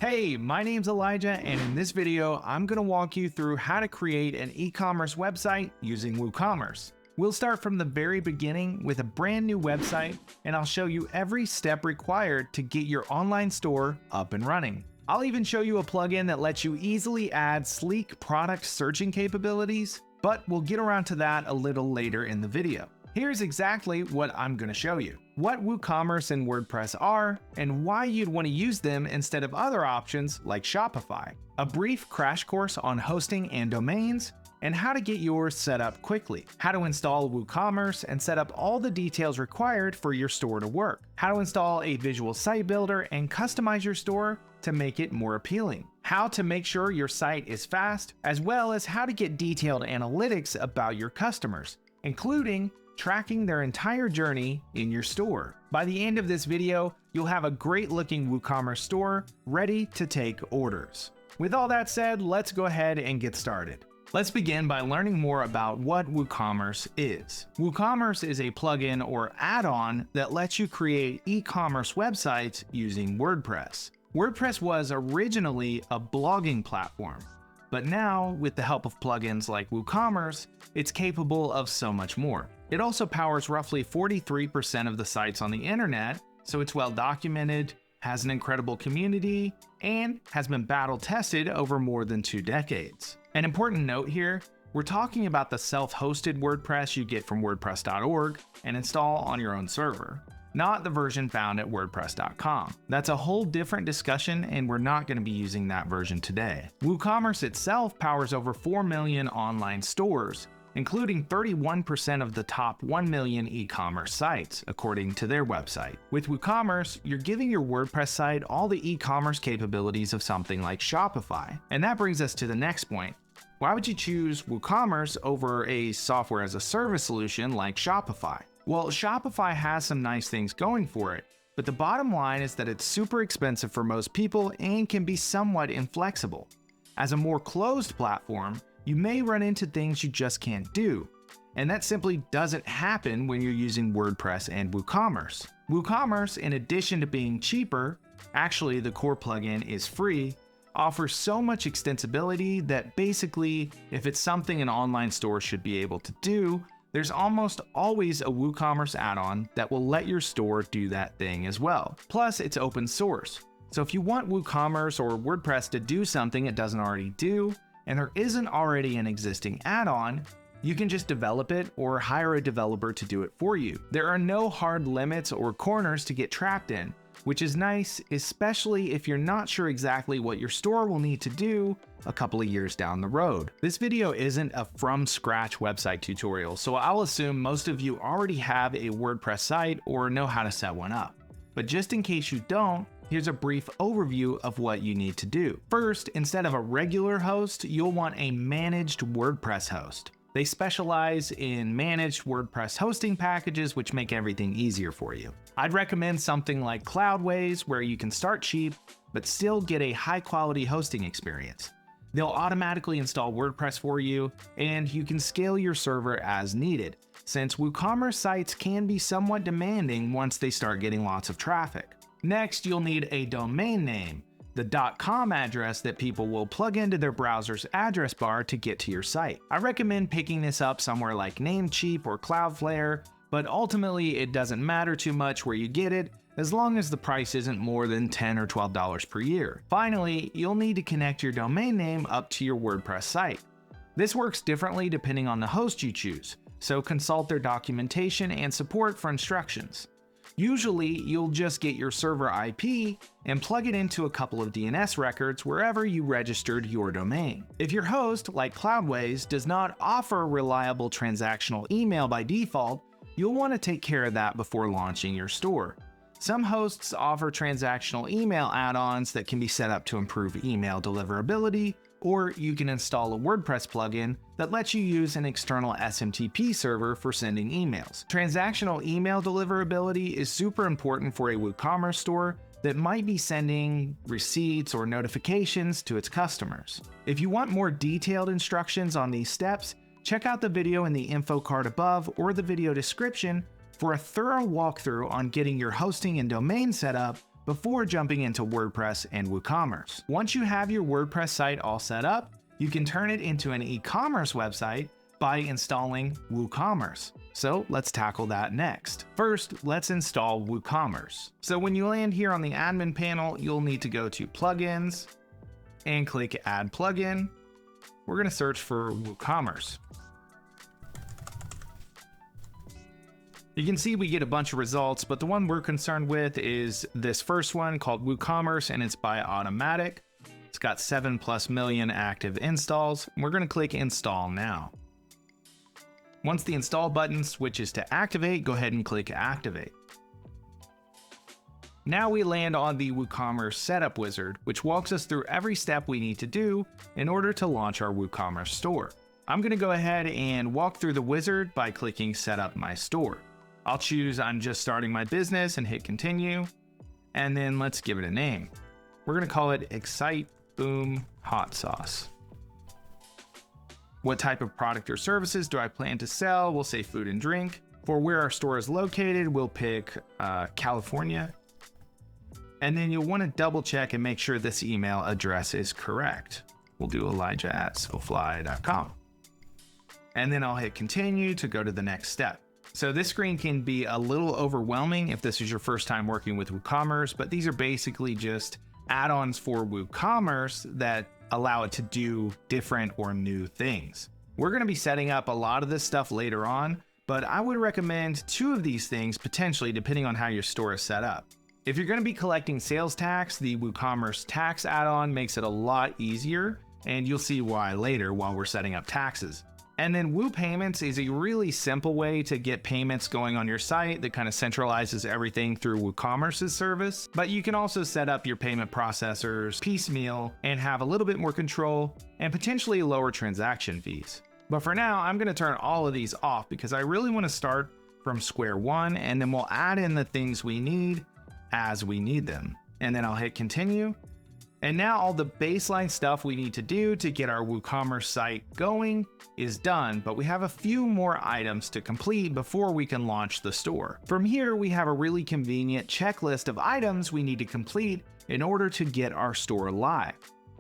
Hey, my name's Elijah, and in this video, I'm going to walk you through how to create an e-commerce website using WooCommerce. We'll start from the very beginning with a brand new website, and I'll show you every step required to get your online store up and running. I'll even show you a plugin that lets you easily add sleek product searching capabilities, but we'll get around to that a little later in the video. Here's exactly what I'm going to show you: what WooCommerce and WordPress are, and why you'd want to use them instead of other options like Shopify. A brief crash course on hosting and domains, and how to get yours set up quickly. How to install WooCommerce and set up all the details required for your store to work. How to install a visual site builder and customize your store to make it more appealing. How to make sure your site is fast, as well as how to get detailed analytics about your customers, including tracking their entire journey in your store. By the end of this video, you'll have a great looking WooCommerce store ready to take orders. With all that said, let's go ahead and get started. Let's begin by learning more about what WooCommerce is. WooCommerce is a plugin or add-on that lets you create e-commerce websites using WordPress. WordPress was originally a blogging platform, but now, with the help of plugins like WooCommerce, it's capable of so much more. It also powers roughly 43% of the sites on the internet, so it's well documented, has an incredible community, and has been battle tested over more than 2 decades. An important note here, we're talking about the self-hosted WordPress you get from WordPress.org and install on your own server, not the version found at WordPress.com. That's a whole different discussion, and we're not going to be using that version today. WooCommerce itself powers over 4 million online stores, including 31% of the top 1 million e-commerce sites, according to their website. With WooCommerce, you're giving your WordPress site all the e-commerce capabilities of something like Shopify. And that brings us to the next point. Why would you choose WooCommerce over a software as a service solution like Shopify? Well, Shopify has some nice things going for it, but the bottom line is that it's super expensive for most people and can be somewhat inflexible. As a more closed platform, you may run into things you just can't do, and that simply doesn't happen when you're using WordPress and WooCommerce. WooCommerce, in addition to being cheaper, actually the core plugin is free, offers so much extensibility that basically, if it's something an online store should be able to do, there's almost always a WooCommerce add-on that will let your store do that thing as well. Plus, it's open source. So if you want WooCommerce or WordPress to do something it doesn't already do, and there isn't already an existing add-on, you can just develop it or hire a developer to do it for you. There are no hard limits or corners to get trapped in, which is nice, especially if you're not sure exactly what your store will need to do a couple of years down the road. This video isn't a from-scratch website tutorial, so I'll assume most of you already have a WordPress site or know how to set one up. But just in case you don't, here's a brief overview of what you need to do. First, instead of a regular host, you'll want a managed WordPress host. They specialize in managed WordPress hosting packages, which make everything easier for you. I'd recommend something like Cloudways, where you can start cheap, but still get a high-quality hosting experience. They'll automatically install WordPress for you, and you can scale your server as needed, since WooCommerce sites can be somewhat demanding once they start getting lots of traffic. Next, you'll need a domain name, the .com address that people will plug into their browser's address bar to get to your site. I recommend picking this up somewhere like Namecheap or Cloudflare, but ultimately it doesn't matter too much where you get it, as long as the price isn't more than $10 or $12 per year. Finally, you'll need to connect your domain name up to your WordPress site. This works differently depending on the host you choose, so consult their documentation and support for instructions. Usually, you'll just get your server IP and plug it into a couple of DNS records wherever you registered your domain. If your host, like Cloudways, does not offer reliable transactional email by default, you'll want to take care of that before launching your store. Some hosts offer transactional email add-ons that can be set up to improve email deliverability, or you can install a WordPress plugin that lets you use an external SMTP server for sending emails. Transactional email deliverability is super important for a WooCommerce store that might be sending receipts or notifications to its customers. If you want more detailed instructions on these steps, check out the video in the info card above or the video description for a thorough walkthrough on getting your hosting and domain set up before jumping into WordPress and WooCommerce. Once you have your WordPress site all set up, you can turn it into an e-commerce website by installing WooCommerce. So let's tackle that next. First, let's install WooCommerce. So when you land here on the admin panel, you'll need to go to Plugins and click Add Plugin. We're going to search for WooCommerce. You can see we get a bunch of results, but the one we're concerned with is this first one called WooCommerce, and it's by Automatic. It's got 7+ million active installs. We're going to click Install Now. Once the install button switches to activate, go ahead and click Activate. Now we land on the WooCommerce setup wizard, which walks us through every step we need to do in order to launch our WooCommerce store. I'm going to go ahead and walk through the wizard by clicking Set Up My Store. I'll choose I'm just starting my business and hit continue, and then let's give it a name. We're going to call it Excite Boom Hot Sauce. What type of product or services do I plan to sell? We'll say food and drink. For where our store is located, we'll pick California. And then you'll want to double check and make sure this email address is correct. We'll do elijah@sofly.com. And then I'll hit continue to go to the next step. So this screen can be a little overwhelming if this is your first time working with WooCommerce, but these are basically just add-ons for WooCommerce that allow it to do different or new things. We're going to be setting up a lot of this stuff later on, but I would recommend 2 of these things potentially depending on how your store is set up. If you're going to be collecting sales tax, the WooCommerce tax add-on makes it a lot easier, and you'll see why later while we're setting up taxes. And then Woo Payments is a really simple way to get payments going on your site that kind of centralizes everything through WooCommerce's service. But you can also set up your payment processors piecemeal and have a little bit more control and potentially lower transaction fees. But for now, I'm going to turn all of these off because I really want to start from square one, and then we'll add in the things we need as we need them. And then I'll hit continue. And now all the baseline stuff we need to do to get our WooCommerce site going is done, but we have a few more items to complete before we can launch the store. From here, we have a really convenient checklist of items we need to complete in order to get our store live.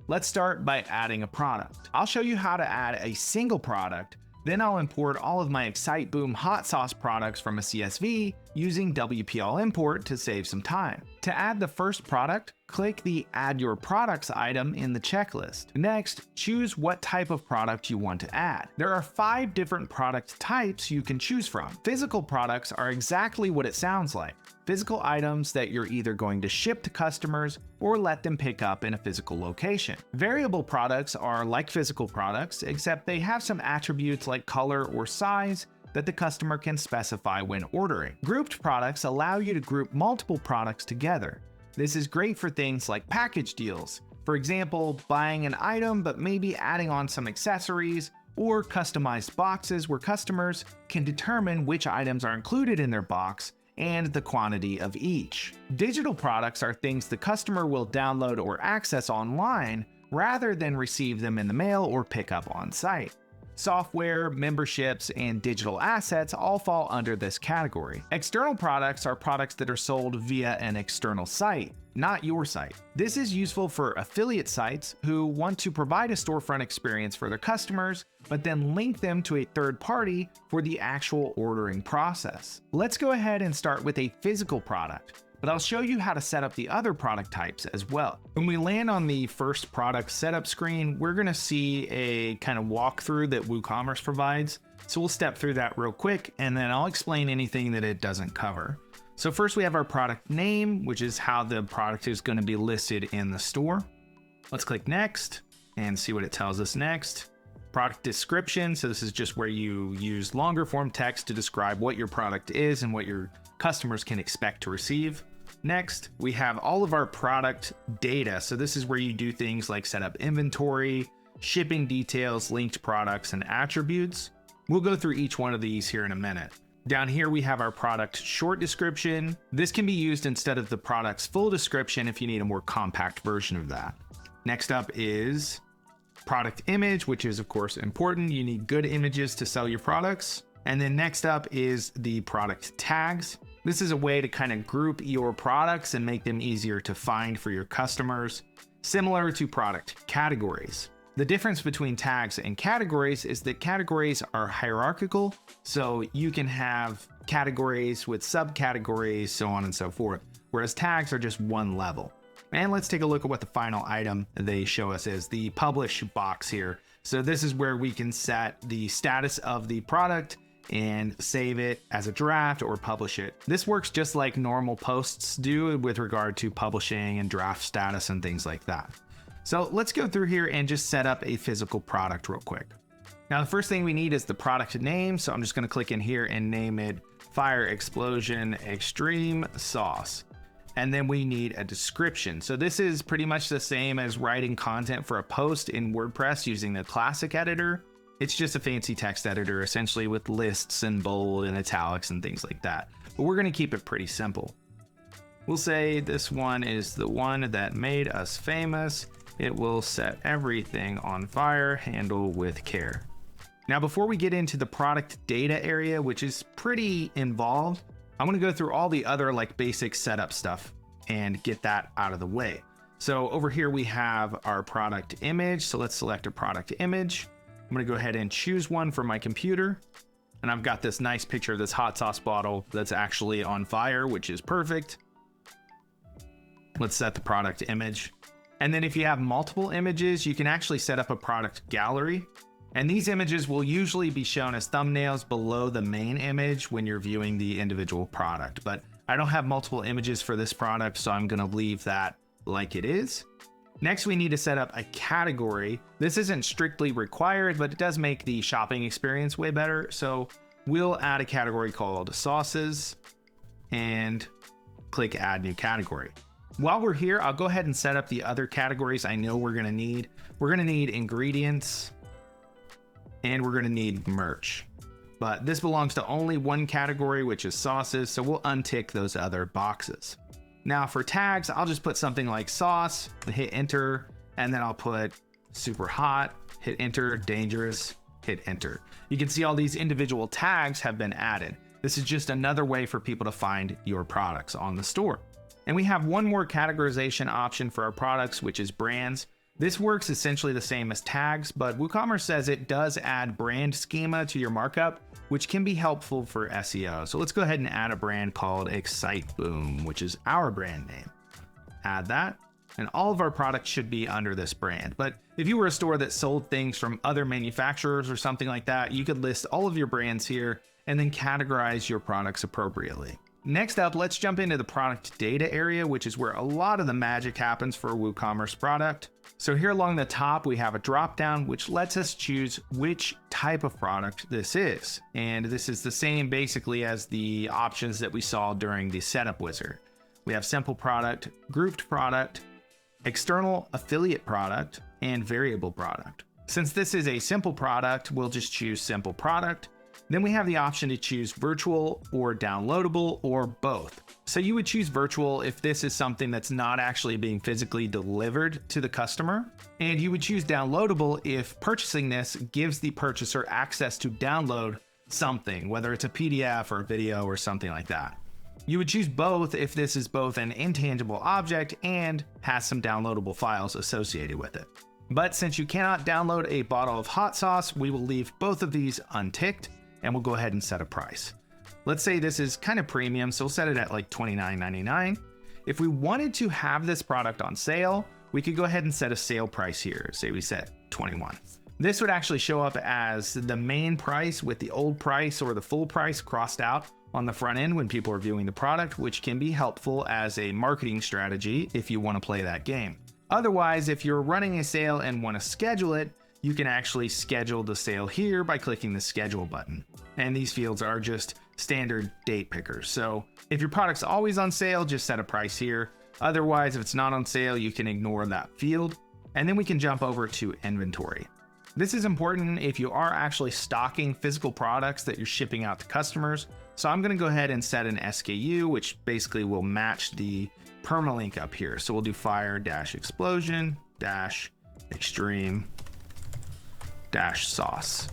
Let's start by adding a product. I'll show you how to add a single product, then I'll import all of my Excite Boom hot sauce products from a CSV using WPL import to save some time. To add the first product, click the Add Your Products item in the checklist. Next, choose what type of product you want to add. There are 5 different product types you can choose from. Physical products are exactly what it sounds like. Physical items that you're either going to ship to customers or let them pick up in a physical location. Variable products are like physical products, except they have some attributes like color or size that the customer can specify when ordering. Grouped products allow you to group multiple products together. This is great for things like package deals. For example, buying an item but maybe adding on some accessories, or customized boxes where customers can determine which items are included in their box and the quantity of each. Digital products are things the customer will download or access online rather than receive them in the mail or pick up on site. Software, memberships, and digital assets all fall under this category. External products are products that are sold via an external site, not your site. This is useful for affiliate sites who want to provide a storefront experience for their customers, but then link them to a third party for the actual ordering process. Let's go ahead and start with a physical product, but I'll show you how to set up the other product types as well. When we land on the first product setup screen, we're going to see a kind of walkthrough that WooCommerce provides. So we'll step through that real quick, and then I'll explain anything that it doesn't cover. So first we have our product name, which is how the product is going to be listed in the store. Let's click next and see what it tells us next. Product description. So this is just where you use longer form text to describe what your product is and what your customers can expect to receive. Next, we have all of our product data. So this is where you do things like set up inventory, shipping details, linked products, and attributes. We'll go through each one of these here in a minute. Down here, we have our product short description. This can be used instead of the product's full description if you need a more compact version of that. Next up is product image, which is of course important. You need good images to sell your products. And then next up is the product tags. This is a way to kind of group your products and make them easier to find for your customers, similar to product categories. The difference between tags and categories is that categories are hierarchical, so you can have categories with subcategories, so on and so forth, whereas tags are just one level. And let's take a look at what the final item they show us is, the publish box here. So this is where we can set the status of the product and save it as a draft or publish it. This works just like normal posts do with regard to publishing and draft status and things like that. So let's go through here and just set up a physical product real quick. Now, the first thing we need is the product name. So I'm just going to click in here and name it Fire Explosion Extreme Sauce. And then we need a description. So this is pretty much the same as writing content for a post in WordPress using the classic editor. It's just a fancy text editor, essentially with lists and bold and italics and things like that. But we're going to keep it pretty simple. We'll say this one is the one that made us famous. It will set everything on fire, handle with care. Now, before we get into the product data area, which is pretty involved, I'm going to go through all the other like basic setup stuff and get that out of the way. So over here we have our product image. So let's select a product image. I'm going to go ahead and choose one for my computer. And I've got this nice picture of this hot sauce bottle that's actually on fire, which is perfect. Let's set the product image. And then if you have multiple images, you can actually set up a product gallery. And these images will usually be shown as thumbnails below the main image when you're viewing the individual product. But I don't have multiple images for this product, so I'm going to leave that like it is. Next, we need to set up a category. This isn't strictly required, but it does make the shopping experience way better. So we'll add a category called sauces and click add new category. While we're here, I'll go ahead and set up the other categories I know we're going to need. We're going to need ingredients and we're going to need merch. But this belongs to only one category, which is sauces. So we'll untick those other boxes. Now for tags, I'll just put something like sauce, hit enter, and then I'll put super hot, hit enter, dangerous, hit enter. You can see all these individual tags have been added. This is just another way for people to find your products on the store. And we have one more categorization option for our products, which is brands. This works essentially the same as tags, but WooCommerce says it does add brand schema to your markup, which can be helpful for SEO. So let's go ahead and add a brand called Excite Boom, which is our brand name. Add that, and all of our products should be under this brand. But if you were a store that sold things from other manufacturers or something like that, you could list all of your brands here and then categorize your products appropriately. Next up, let's jump into the product data area, which is where a lot of the magic happens for a WooCommerce product. So here along the top, we have a drop-down, which lets us choose which type of product this is. And this is the same basically as the options that we saw during the setup wizard. We have simple product, grouped product, external affiliate product, and variable product. Since this is a simple product, we'll just choose simple product. Then we have the option to choose virtual or downloadable or both. So you would choose virtual if this is something that's not actually being physically delivered to the customer. And you would choose downloadable if purchasing this gives the purchaser access to download something, whether it's a PDF or a video or something like that. You would choose both if this is both an intangible object and has some downloadable files associated with it. But since you cannot download a bottle of hot sauce, we will leave both of these unticked. And we'll go ahead and set a price. Let's say this is kind of premium, so we'll set it at like $29.99. If we wanted to have this product on sale, we could go ahead and set a sale price here. Say we set $21. This would actually show up as the main price with the old price or the full price crossed out on the front end when people are viewing the product, which can be helpful as a marketing strategy if you want to play that game. Otherwise, if you're running a sale and want to schedule it, you can actually schedule the sale here by clicking the schedule button. And these fields are just standard date pickers. So if your product's always on sale, just set a price here. Otherwise, if it's not on sale, you can ignore that field. And then we can jump over to inventory. This is important if you are actually stocking physical products that you're shipping out to customers. So I'm going to go ahead and set an SKU, which basically will match the permalink up here. So we'll do fire-explosion-extreme sauce.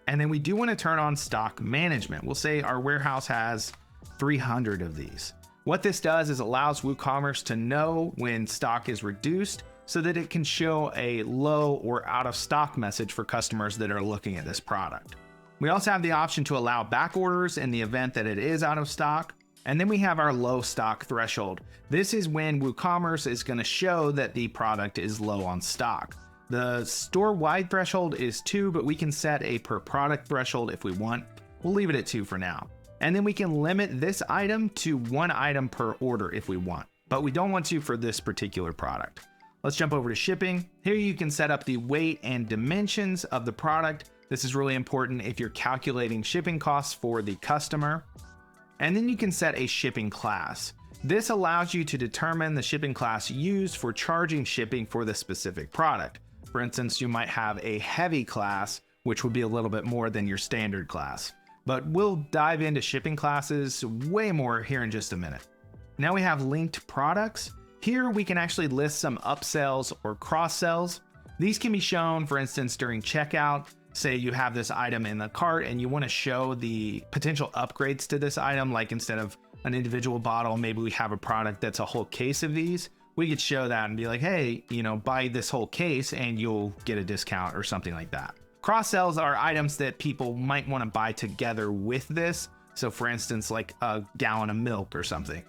And then we do want to turn on stock management. We'll say our warehouse has 300 of these. What this does is allows WooCommerce to know when stock is reduced so that it can show a low or out of stock message for customers that are looking at this product. We also have the option to allow back orders in the event that it is out of stock. And then we have our low stock threshold. This is when WooCommerce is going to show that the product is low on stock. The store-wide threshold is 2, but we can set a per product threshold if we want. We'll leave it at 2 for now. And then we can limit this item to 1 item per order if we want, but we don't want to for this particular product. Let's jump over to shipping. Here you can set up the weight and dimensions of the product. This is really important if you're calculating shipping costs for the customer. And then you can set a shipping class. This allows you to determine the shipping class used for charging shipping for the specific product. For instance, you might have a heavy class, which would be a little bit more than your standard class. But we'll dive into shipping classes way more here in just a minute. Now we have linked products. Here we can actually list some upsells or cross sells. These can be shown, for instance, during checkout. Say you have this item in the cart and you want to show the potential upgrades to this item, like instead of an individual bottle, maybe we have a product that's a whole case of these. We could show that and be like, hey, buy this whole case and you'll get a discount or something like that. Cross sells are items that people might want to buy together with this. So for instance, like a gallon of milk or something,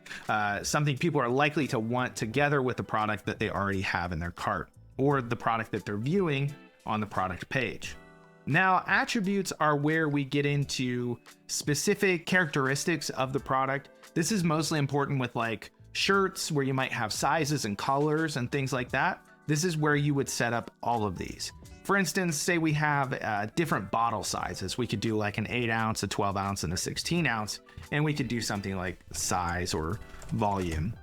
something people are likely to want together with the product that they already have in their cart or the product that they're viewing on the product page. Now, attributes are where we get into specific characteristics of the product. This is mostly important with like shirts where you might have sizes and colors and things like that. This is where you would set up all of these. For instance, say we have different bottle sizes. We could do like an 8 ounce, a 12 ounce, and a 16 ounce, and we could do something like size or volume.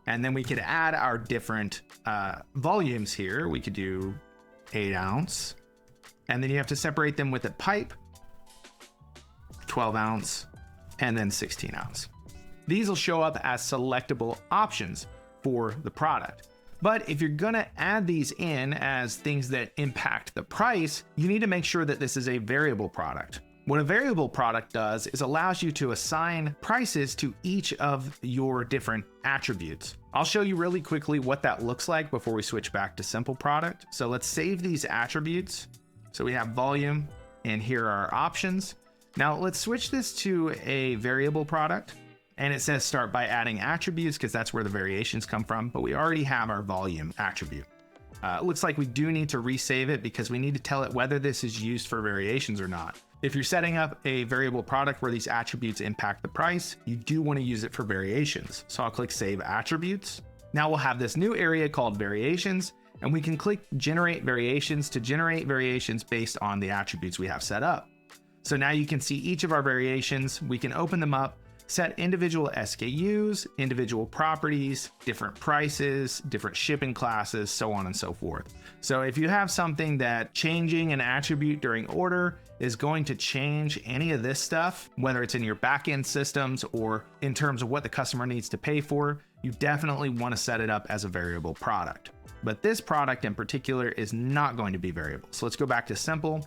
And then we could add our different volumes here. We could do 8 ounce. And then you have to separate them with a pipe, 12 ounce, and then 16 ounce. These will show up as selectable options for the product. But if you're gonna add these in as things that impact the price, you need to make sure that this is a variable product. What a variable product does is allows you to assign prices to each of your different attributes. I'll show you really quickly what that looks like before we switch back to simple product. So let's save these attributes. So we have volume and here are our options. Now let's switch this to a variable product and it says start by adding attributes because that's where the variations come from, but we already have our volume attribute. It looks like we do need to resave it because we need to tell it whether this is used for variations or not. If you're setting up a variable product where these attributes impact the price, you do want to use it for variations. So I'll click Save Attributes. Now we'll have this new area called Variations, and we can click Generate Variations to generate variations based on the attributes we have set up. So now you can see each of our variations. We can open them up, set individual SKUs, individual properties, different prices, different shipping classes, so on and so forth. So if you have something that changing an attribute during order is going to change any of this stuff, whether it's in your backend systems or in terms of what the customer needs to pay for, you definitely want to set it up as a variable product. But this product in particular is not going to be variable. So let's go back to simple,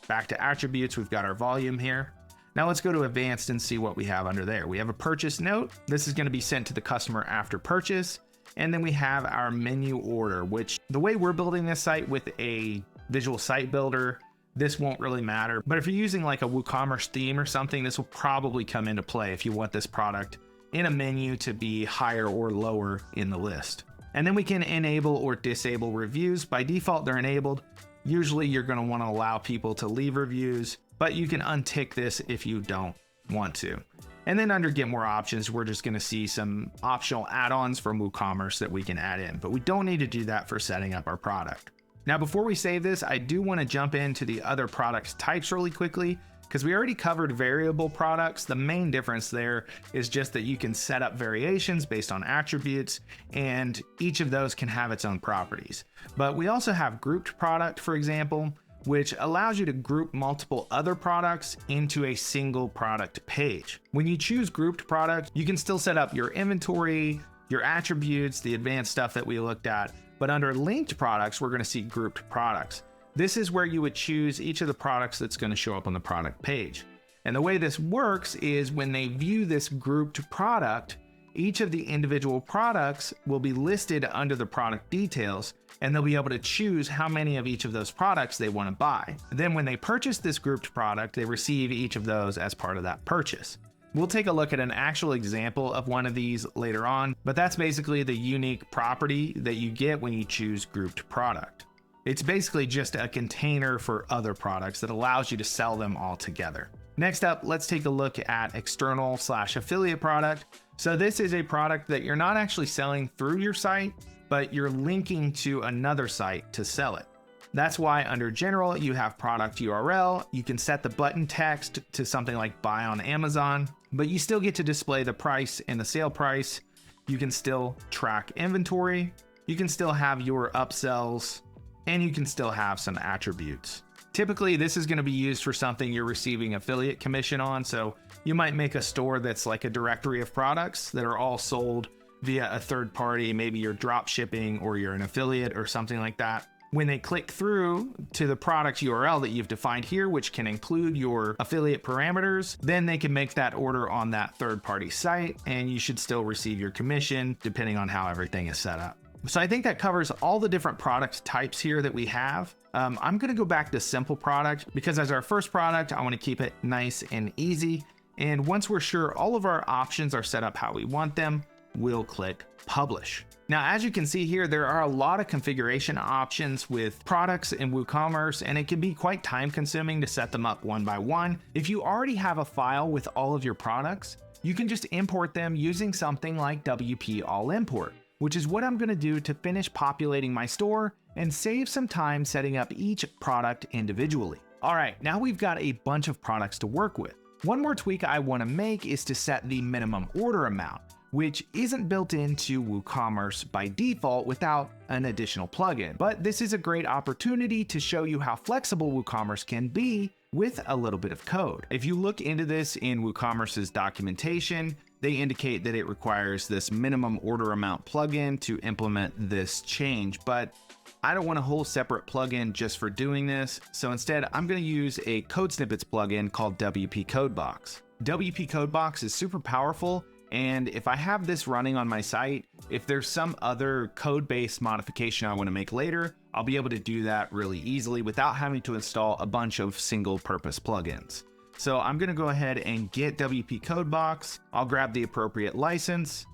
back to attributes. We've got our volume here. Now let's go to advanced and see what we have under there. We have a purchase note. This is going to be sent to the customer after purchase. And then we have our menu order, which the way we're building this site with a visual site builder, this won't really matter. But if you're using like a WooCommerce theme or something, this will probably come into play if you want this product in a menu to be higher or lower in the list. And then we can enable or disable reviews. By default, they're enabled. Usually you're going to want to allow people to leave reviews, but you can untick this if you don't want to. And then under Get More Options, we're just going to see some optional add-ons from WooCommerce that we can add in, but we don't need to do that for setting up our product. Now, before we save this, I do want to jump into the other products types really quickly, because we already covered variable products. The main difference there is just that you can set up variations based on attributes, and each of those can have its own properties. But we also have grouped product, for example, which allows you to group multiple other products into a single product page. When you choose grouped product, you can still set up your inventory, your attributes, the advanced stuff that we looked at, but under linked products, we're going to see grouped products. This is where you would choose each of the products that's going to show up on the product page. And the way this works is when they view this grouped product, each of the individual products will be listed under the product details, and they'll be able to choose how many of each of those products they want to buy. Then when they purchase this grouped product, they receive each of those as part of that purchase. We'll take a look at an actual example of one of these later on, but that's basically the unique property that you get when you choose grouped product. It's basically just a container for other products that allows you to sell them all together. Next up, let's take a look at external/affiliate product. So this is a product that you're not actually selling through your site, but you're linking to another site to sell it. That's why under general, you have product URL. You can set the button text to something like buy on Amazon, but you still get to display the price and the sale price. You can still track inventory. You can still have your upsells, and you can still have some attributes. Typically, this is going to be used for something you're receiving affiliate commission on. So you might make a store that's like a directory of products that are all sold via a third party. Maybe you're drop shipping or you're an affiliate or something like that. When they click through to the product URL that you've defined here, which can include your affiliate parameters, then they can make that order on that third-party site, and you should still receive your commission depending on how everything is set up. So I think that covers all the different product types here that we have. I'm going to go back to simple product because as our first product, I want to keep it nice and easy. And once we're sure all of our options are set up how we want them, we'll click publish. Now, as you can see here, there are a lot of configuration options with products in WooCommerce, and it can be quite time consuming to set them up one by one. If you already have a file with all of your products, you can just import them using something like WP All Import, which is what I'm going to do to finish populating my store and save some time setting up each product individually. All right, now we've got a bunch of products to work with. One more tweak I want to make is to set the minimum order amount, which isn't built into WooCommerce by default without an additional plugin. But this is a great opportunity to show you how flexible WooCommerce can be with a little bit of code. If you look into this in WooCommerce's documentation, they indicate that it requires this minimum order amount plugin to implement this change, but I don't want a whole separate plugin just for doing this. So instead, I'm going to use a code snippets plugin called WPCodeBox. WPCodeBox is super powerful. And if I have this running on my site, if there's some other code-based modification I want to make later, I'll be able to do that really easily without having to install a bunch of single-purpose plugins. So I'm going to go ahead and get WPCodeBox. I'll grab the appropriate license.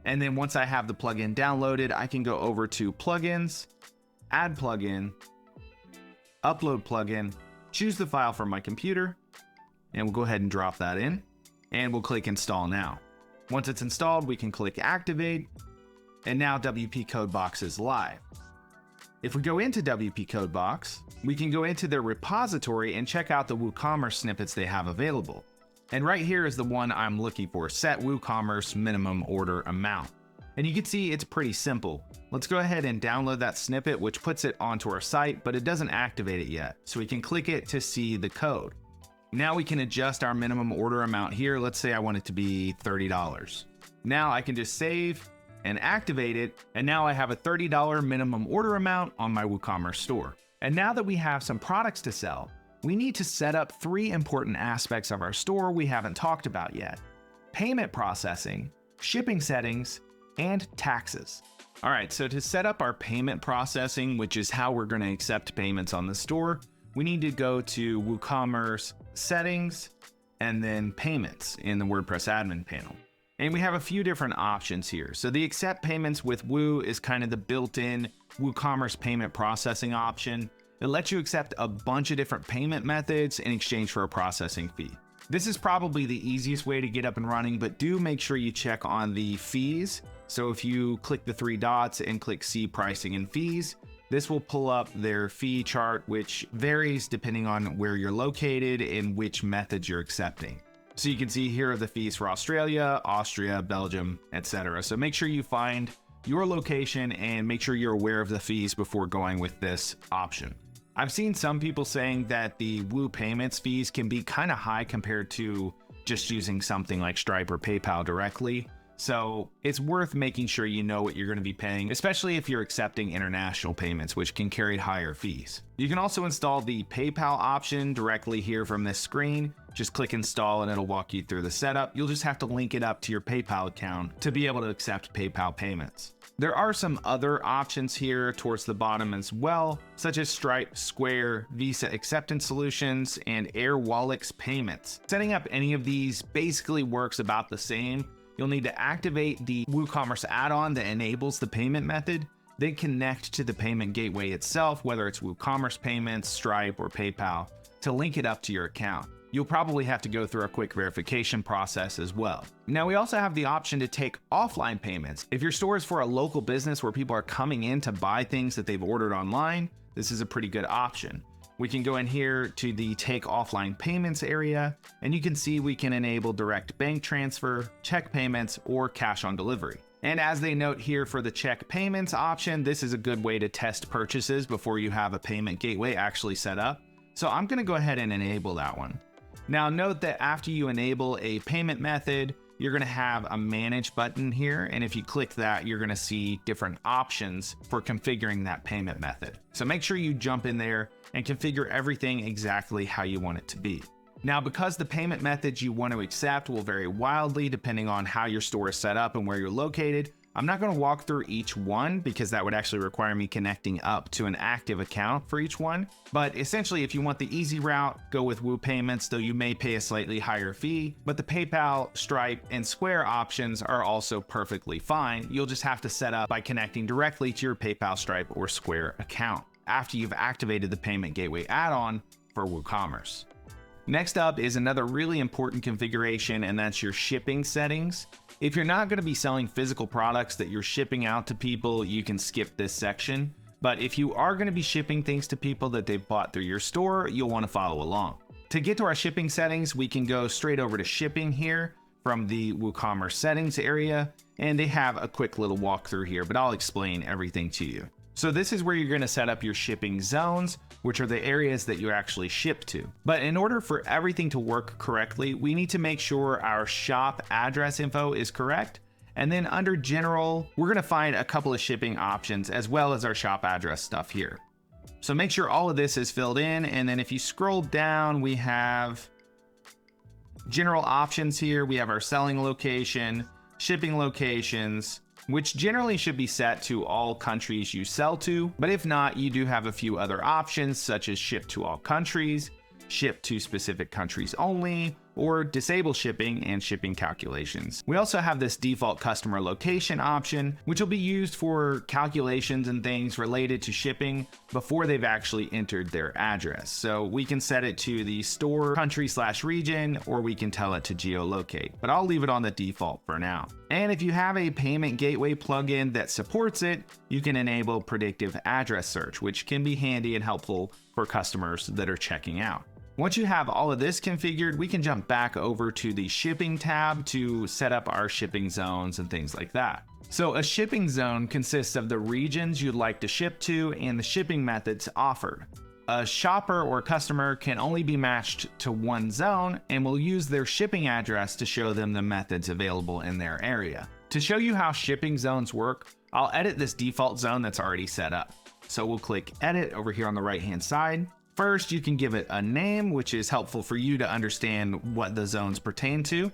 And then once I have the plugin downloaded, I can go over to Plugins, Add Plugin, Upload Plugin, choose the file from my computer, and we'll go ahead and drop that in. And we'll click Install Now. Once it's installed, we can click Activate, and now WPCodeBox is live. If we go into WPCodeBox, we can go into their repository and check out the WooCommerce snippets they have available. And right here is the one I'm looking for, Set WooCommerce Minimum Order Amount. And you can see it's pretty simple. Let's go ahead and download that snippet, which puts it onto our site, but it doesn't activate it yet. So we can click it to see the code. Now we can adjust our minimum order amount here. Let's say I want it to be $30. Now I can just save and activate it. And now I have a $30 minimum order amount on my WooCommerce store. And now that we have some products to sell, we need to set up 3 important aspects of our store we haven't talked about yet: payment processing, shipping settings, and taxes. All right, so to set up our payment processing, which is how we're going to accept payments on the store, we need to go to WooCommerce Settings and then Payments in the WordPress admin panel. And we have a few different options here. So the Accept Payments with Woo is kind of the built-in WooCommerce payment processing option. It lets you accept a bunch of different payment methods in exchange for a processing fee. This is probably the easiest way to get up and running, but do make sure you check on the fees. So if you click the 3 dots and click See Pricing and Fees, this will pull up their fee chart, which varies depending on where you're located and which methods you're accepting. So you can see here are the fees for Australia, Austria, Belgium, etc. So make sure you find your location and make sure you're aware of the fees before going with this option. I've seen some people saying that the Woo payments fees can be kind of high compared to just using something like Stripe or PayPal directly. So it's worth making sure you know what you're going to be paying, especially if you're accepting international payments, which can carry higher fees. You can also install the PayPal option directly here from this screen. Just click install and it'll walk you through the setup. You'll just have to link it up to your PayPal account to be able to accept PayPal payments. There are some other options here towards the bottom as well, such as Stripe, Square, Visa Acceptance Solutions, and Airwallex Payments. Setting up any of these basically works about the same. You'll need to activate the WooCommerce add-on that enables the payment method, then connect to the payment gateway itself, whether it's WooCommerce Payments, Stripe, or PayPal, to link it up to your account. You'll probably have to go through a quick verification process as well. Now, we also have the option to take offline payments. If your store is for a local business where people are coming in to buy things that they've ordered online, this is a pretty good option. We can go in here to the take offline payments area, and you can see we can enable direct bank transfer, check payments, or cash on delivery. And as they note here for the check payments option, this is a good way to test purchases before you have a payment gateway actually set up. So I'm going to go ahead and enable that one. Now note that after you enable a payment method, you're going to have a manage button here. And if you click that, you're going to see different options for configuring that payment method. So make sure you jump in there and configure everything exactly how you want it to be. Now, because the payment methods you want to accept will vary wildly depending on how your store is set up and where you're located, I'm not going to walk through each one because that would actually require me connecting up to an active account for each one. But essentially, if you want the easy route, go with Woo Payments, though you may pay a slightly higher fee. But the PayPal, Stripe, and Square options are also perfectly fine. You'll just have to set up by connecting directly to your PayPal, Stripe, or Square account after you've activated the payment gateway add-on for WooCommerce. Next up is another really important configuration, and that's your shipping settings. If you're not going to be selling physical products that you're shipping out to people, you can skip this section. But if you are going to be shipping things to people that they've bought through your store, you'll want to follow along. To get to our shipping settings, we can go straight over to shipping here from the WooCommerce settings area, and they have a quick little walkthrough here, but I'll explain everything to you. So this is where you're going to set up your shipping zones, which are the areas that you actually ship to. But in order for everything to work correctly, we need to make sure our shop address info is correct. And then under general, we're going to find a couple of shipping options as well as our shop address stuff here. So make sure all of this is filled in. And then if you scroll down, we have general options here. We have our selling location, shipping locations, which generally should be set to all countries you sell to. But if not, you do have a few other options such as ship to all countries, ship to specific countries only, or disable shipping and shipping calculations. We also have this default customer location option, which will be used for calculations and things related to shipping before they've actually entered their address. So we can set it to the store country/region, or we can tell it to geolocate, but I'll leave it on the default for now. And if you have a payment gateway plugin that supports it, you can enable predictive address search, which can be handy and helpful for customers that are checking out. Once you have all of this configured, we can jump back over to the shipping tab to set up our shipping zones and things like that. So a shipping zone consists of the regions you'd like to ship to and the shipping methods offered. A shopper or customer can only be matched to one zone and will use their shipping address to show them the methods available in their area. To show you how shipping zones work, I'll edit this default zone that's already set up. So we'll click edit over here on the right-hand side. First, you can give it a name, which is helpful for you to understand what the zones pertain to.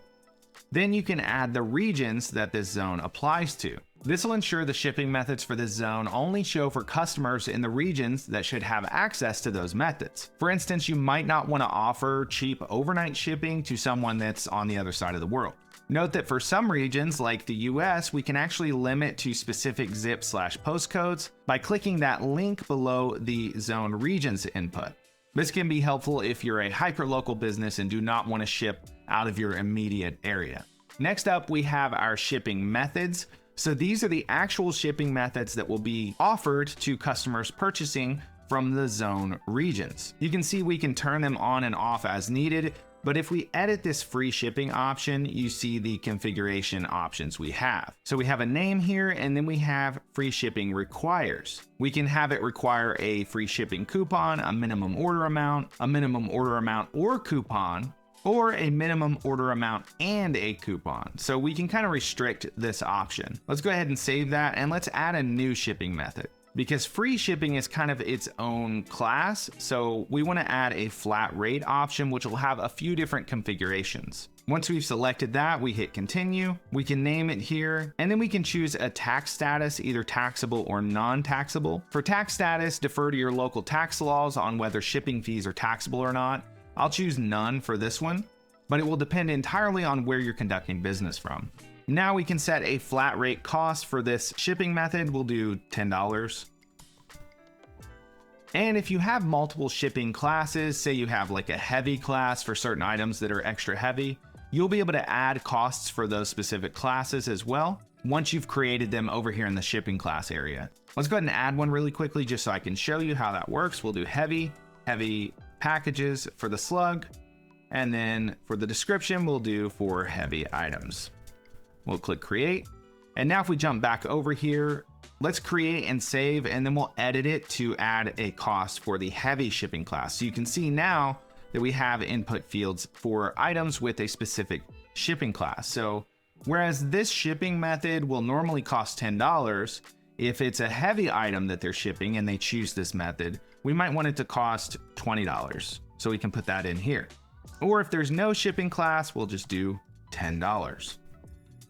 Then you can add the regions that this zone applies to. This will ensure the shipping methods for this zone only show for customers in the regions that should have access to those methods. For instance, you might not want to offer cheap overnight shipping to someone that's on the other side of the world. Note that for some regions, like the US, we can actually limit to specific zip/postcodes by clicking that link below the zone regions input. This can be helpful if you're a hyperlocal business and do not want to ship out of your immediate area. Next up, we have our shipping methods. So these are the actual shipping methods that will be offered to customers purchasing from the zone regions. You can see we can turn them on and off as needed. But if we edit this free shipping option, you see the configuration options we have. So we have a name here, and then we have free shipping requires. We can have it require a free shipping coupon, a minimum order amount or coupon, or a minimum order amount and a coupon. So we can kind of restrict this option. Let's go ahead and save that, and let's add a new shipping method. Because free shipping is kind of its own class, so we want to add a flat rate option, which will have a few different configurations. Once we've selected that, we hit continue. We can name it here, and then we can choose a tax status, either taxable or non-taxable. For tax status, defer to your local tax laws on whether shipping fees are taxable or not. I'll choose none for this one, but it will depend entirely on where you're conducting business from. Now we can set a flat rate cost for this shipping method. We'll do $10. And if you have multiple shipping classes, say you have like a heavy class for certain items that are extra heavy, you'll be able to add costs for those specific classes as well once you've created them over here in the shipping class area. Let's go ahead and add one really quickly just so I can show you how that works. We'll do heavy packages for the slug, and then for the description, we'll do for heavy items. We'll click create. And now if we jump back over here, let's create and save, and then we'll edit it to add a cost for the heavy shipping class. So you can see now that we have input fields for items with a specific shipping class. So whereas this shipping method will normally cost $10, if it's a heavy item that they're shipping and they choose this method, we might want it to cost $20. So we can put that in here. Or if there's no shipping class, we'll just do $10.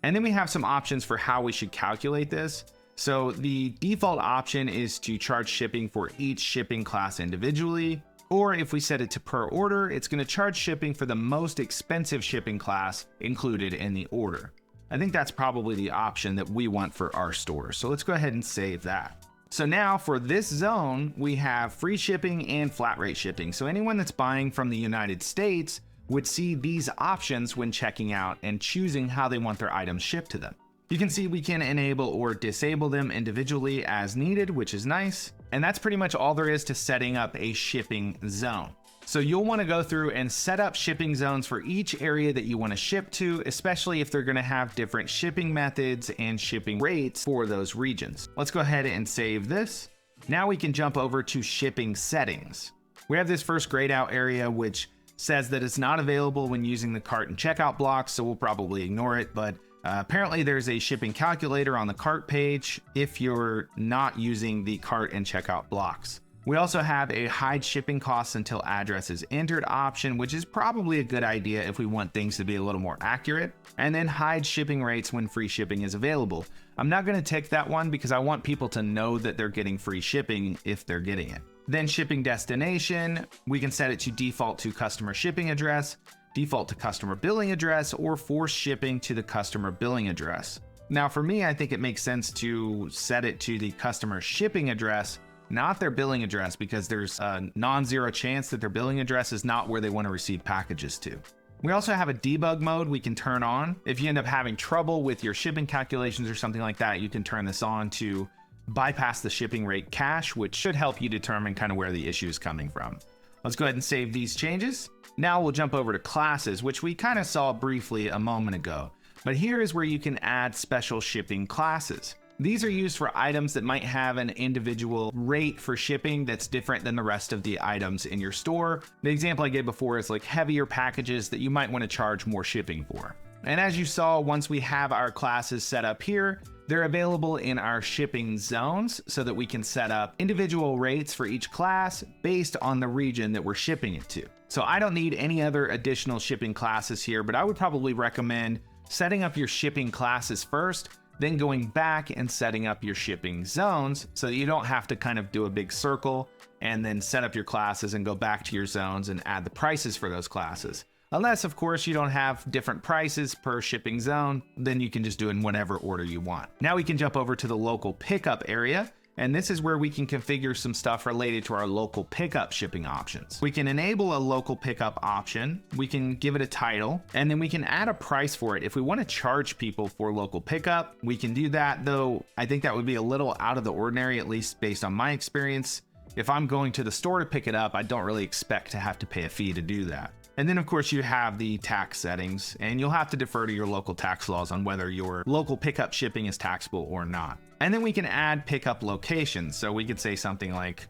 And then we have some options for how we should calculate this. So the default option is to charge shipping for each shipping class individually. Or if we set it to per order, it's going to charge shipping for the most expensive shipping class included in the order. I think that's probably the option that we want for our store. So let's go ahead and save that. So now for this zone, we have free shipping and flat rate shipping. So anyone that's buying from the United States would see these options when checking out and choosing how they want their items shipped to them. You can see we can enable or disable them individually as needed, which is nice. And that's pretty much all there is to setting up a shipping zone. So you'll want to go through and set up shipping zones for each area that you want to ship to, especially if they're going to have different shipping methods and shipping rates for those regions. Let's go ahead and save this. Now we can jump over to shipping settings. We have this first grayed out area, which says that it's not available when using the cart and checkout blocks, so we'll probably ignore it, but apparently there's a shipping calculator on the cart page if you're not using the cart and checkout blocks. We also have a hide shipping costs until address is entered option, which is probably a good idea if we want things to be a little more accurate. And then hide shipping rates when free shipping is available. I'm not going to tick that one because I want people to know that they're getting free shipping if they're getting it. Then shipping destination, we can set it to default to customer shipping address, default to customer billing address, or force shipping to the customer billing address. Now for me, I think it makes sense to set it to the customer shipping address, not their billing address, because there's a non-zero chance that their billing address is not where they want to receive packages to. We also have a debug mode we can turn on. If you end up having trouble with your shipping calculations or something like that, you can turn this on to bypass the shipping rate cache, which should help you determine kind of where the issue is coming from. Let's go ahead and save these changes. Now we'll jump over to classes, which we kind of saw briefly a moment ago. But here is where you can add special shipping classes. These are used for items that might have an individual rate for shipping that's different than the rest of the items in your store. The example I gave before is like heavier packages that you might want to charge more shipping for. And as you saw, once we have our classes set up here, they're available in our shipping zones so that we can set up individual rates for each class based on the region that we're shipping it to. So I don't need any other additional shipping classes here, but I would probably recommend setting up your shipping classes first, then going back and setting up your shipping zones so that you don't have to kind of do a big circle and then set up your classes and go back to your zones and add the prices for those classes. Unless, of course, you don't have different prices per shipping zone, then you can just do it in whatever order you want. Now we can jump over to the local pickup area, and this is where we can configure some stuff related to our local pickup shipping options. We can enable a local pickup option, we can give it a title, and then we can add a price for it. If we want to charge people for local pickup, we can do that, though I think that would be a little out of the ordinary, at least based on my experience. If I'm going to the store to pick it up, I don't really expect to have to pay a fee to do that. And then of course you have the tax settings, and you'll have to defer to your local tax laws on whether your local pickup shipping is taxable or not. And then we can add pickup locations. So we could say something like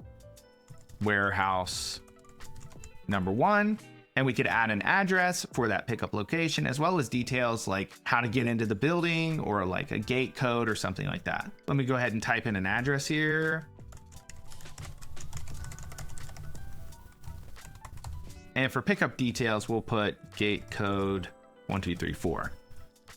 warehouse number 1, And we could add an address for that pickup location, as well as details like how to get into the building or like a gate code or something like that. Let me go ahead and type in an address here. And for pickup details, we'll put gate code 1234.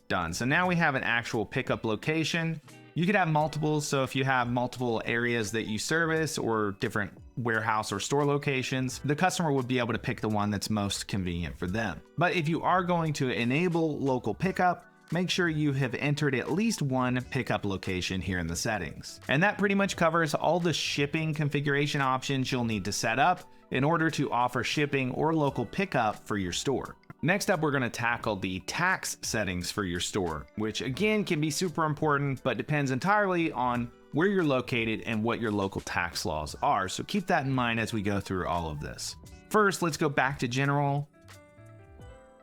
Done. So now we have an actual pickup location. You could have multiples. So if you have multiple areas that you service or different warehouse or store locations, the customer would be able to pick the one that's most convenient for them. But if you are going to enable local pickup, make sure you have entered at least one pickup location here in the settings. And that pretty much covers all the shipping configuration options you'll need to set up in order to offer shipping or local pickup for your store. Next up, we're going to tackle the tax settings for your store, which again can be super important, but depends entirely on where you're located and what your local tax laws are. So keep that in mind as we go through all of this. First, let's go back to general.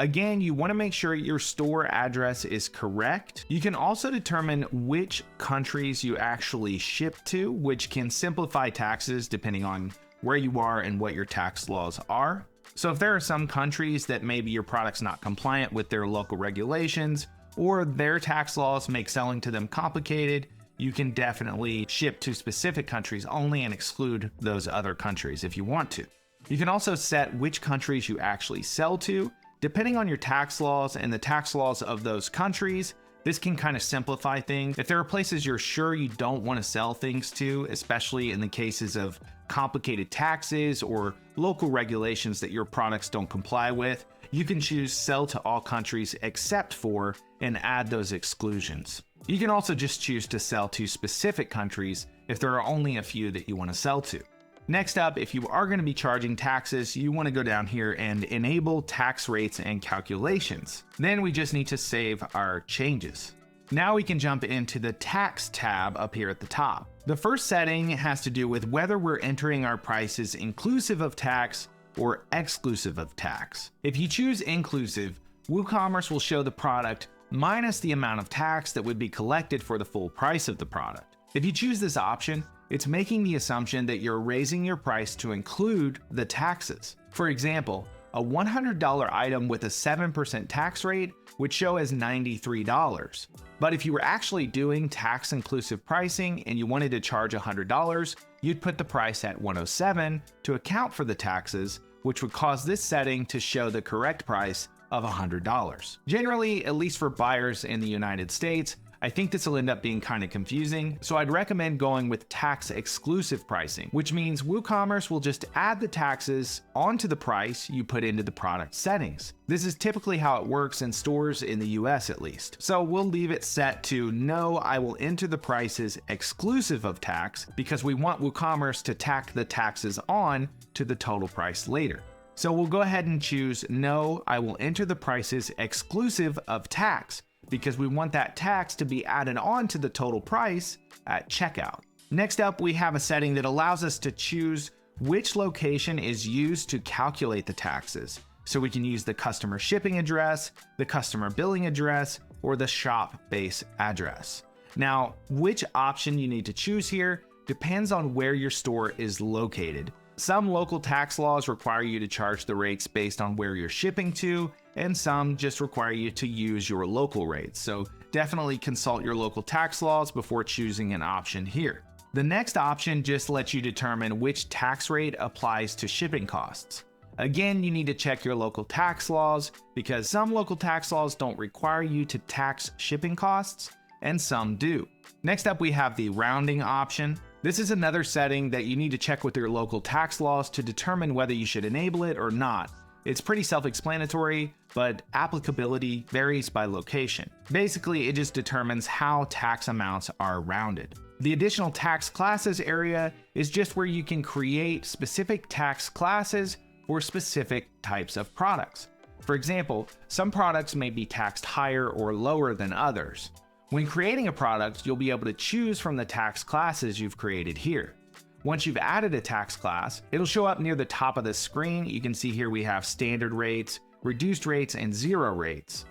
Again, you want to make sure your store address is correct. You can also determine which countries you actually ship to, which can simplify taxes depending on where you are and what your tax laws are. So if there are some countries that maybe your product's not compliant with their local regulations or their tax laws make selling to them complicated, you can definitely ship to specific countries only and exclude those other countries if you want to. You can also set which countries you actually sell to. Depending on your tax laws and the tax laws of those countries, this can kind of simplify things. If there are places you're sure you don't want to sell things to, especially in the cases of complicated taxes or local regulations that your products don't comply with, you can choose sell to all countries except for and add those exclusions. You can also just choose to sell to specific countries if there are only a few that you want to sell to. Next up, if you are going to be charging taxes, you want to go down here and enable tax rates and calculations. Then we just need to save our changes. Now we can jump into the tax tab up here at the top. The first setting has to do with whether we're entering our prices inclusive of tax or exclusive of tax. If you choose inclusive, WooCommerce will show the product minus the amount of tax that would be collected for the full price of the product. If you choose this option, it's making the assumption that you're raising your price to include the taxes. For example, a $100 item with a 7% tax rate would show as $93. But if you were actually doing tax-inclusive pricing and you wanted to charge $100, you'd put the price at $107 to account for the taxes, which would cause this setting to show the correct price of $100. Generally, at least for buyers in the United States, I think this will end up being kind of confusing, so I'd recommend going with tax-exclusive pricing, which means WooCommerce will just add the taxes onto the price you put into the product settings. This is typically how it works in stores in the US at least. So we'll leave it set to no, I will enter the prices exclusive of tax because we want WooCommerce to tack the taxes on to the total price later. So we'll go ahead and choose no, I will enter the prices exclusive of tax, because we want that tax to be added on to the total price at checkout. Next up, we have a setting that allows us to choose which location is used to calculate the taxes. So we can use the customer shipping address, the customer billing address, or the shop base address. Now, which option you need to choose here depends on where your store is located. Some local tax laws require you to charge the rates based on where you're shipping to, and some just require you to use your local rates. So definitely consult your local tax laws before choosing an option here. The next option just lets you determine which tax rate applies to shipping costs. Again, you need to check your local tax laws because some local tax laws don't require you to tax shipping costs, and some do. Next up, we have the rounding option. This is another setting that you need to check with your local tax laws to determine whether you should enable it or not. It's pretty self-explanatory, but applicability varies by location. Basically, it just determines how tax amounts are rounded. The additional tax classes area is just where you can create specific tax classes for specific types of products. For example, some products may be taxed higher or lower than others. When creating a product, you'll be able to choose from the tax classes you've created here. Once you've added a tax class, it'll show up near the top of the screen. You can see here we have standard rates, reduced rates, and zero rates.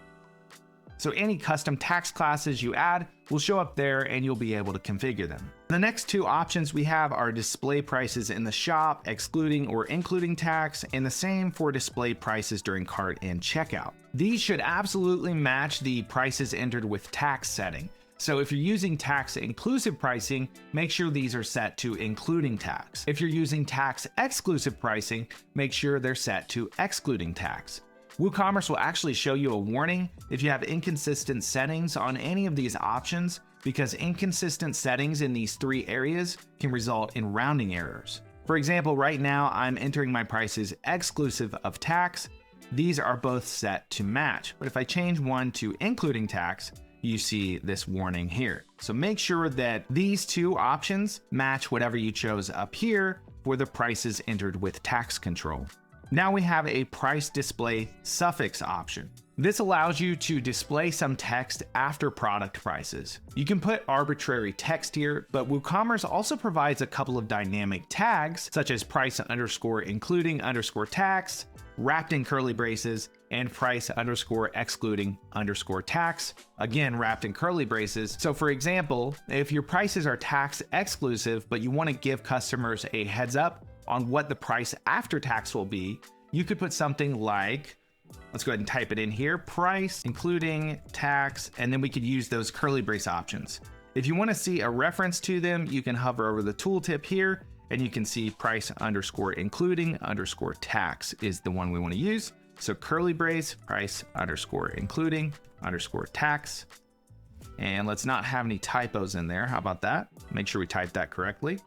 So any custom tax classes you add will show up there and you'll be able to configure them. The next two options we have are display prices in the shop, excluding or including tax, and the same for display prices during cart and checkout. These should absolutely match the prices entered with tax setting. So if you're using tax inclusive pricing, make sure these are set to including tax. If you're using tax exclusive pricing, make sure they're set to excluding tax. WooCommerce will actually show you a warning if you have inconsistent settings on any of these options, because inconsistent settings in these three areas can result in rounding errors. For example, right now I'm entering my prices exclusive of tax. These are both set to match, but if I change one to including tax, you see this warning here. So make sure that these two options match whatever you chose up here for the prices entered with tax control. Now we have a price display suffix option. This allows you to display some text after product prices. You can put arbitrary text here, but WooCommerce also provides a couple of dynamic tags, such as price underscore including underscore tax, wrapped in curly braces, and price underscore excluding underscore tax, again wrapped in curly braces. So for example, if your prices are tax exclusive, but you want to give customers a heads up on what the price after tax will be, you could put something like, let's go ahead and type it in here, price including tax, and then we could use those curly brace options. If you want to see a reference to them, you can hover over the tooltip here and you can see price underscore including underscore tax is the one we want to use. So curly brace, price underscore including underscore tax. And let's not have any typos in there. How about that? Make sure we type that correctly.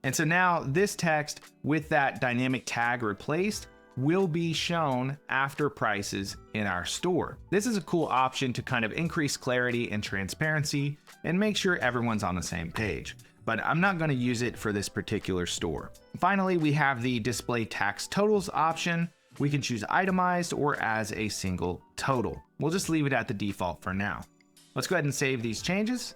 And so now this text with that dynamic tag replaced will be shown after prices in our store. This is a cool option to kind of increase clarity and transparency and make sure everyone's on the same page. But I'm not going to use it for this particular store. Finally, we have the display tax totals option. We can choose itemized or as a single total. We'll just leave it at the default for now. Let's go ahead and save these changes.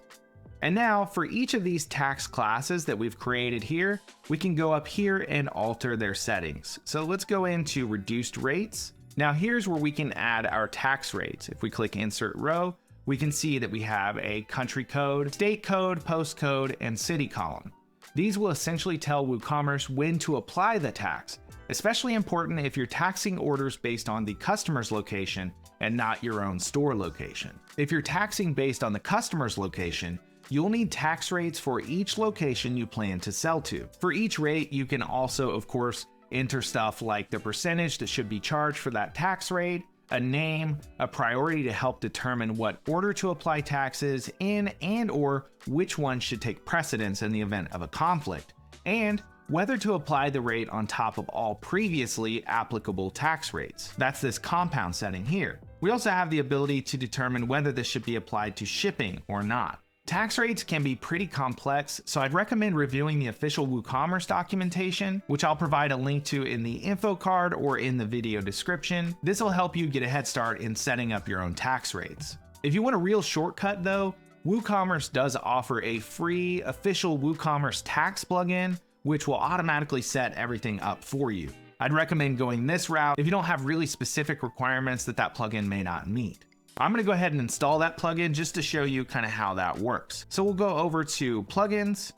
And now for each of these tax classes that we've created here, we can go up here and alter their settings. So let's go into reduced rates. Now here's where we can add our tax rates. If we click insert row, we can see that we have a country code, state code, postcode, and city column. These will essentially tell WooCommerce when to apply the tax, especially important if you're taxing orders based on the customer's location and not your own store location. If you're taxing based on the customer's location, you'll need tax rates for each location you plan to sell to. For each rate, you can also, of course, enter stuff like the percentage that should be charged for that tax rate, a name, a priority to help determine what order to apply taxes in and/or which one should take precedence in the event of a conflict, and whether to apply the rate on top of all previously applicable tax rates. That's this compound setting here. We also have the ability to determine whether this should be applied to shipping or not. Tax rates can be pretty complex, so I'd recommend reviewing the official WooCommerce documentation, which I'll provide a link to in the info card or in the video description. This will help you get a head start in setting up your own tax rates. If you want a real shortcut though, WooCommerce does offer a free official WooCommerce tax plugin, which will automatically set everything up for you. I'd recommend going this route if you don't have really specific requirements that plugin may not meet. I'm going to go ahead and install that plugin just to show you kind of how that works. So we'll go over to plugins,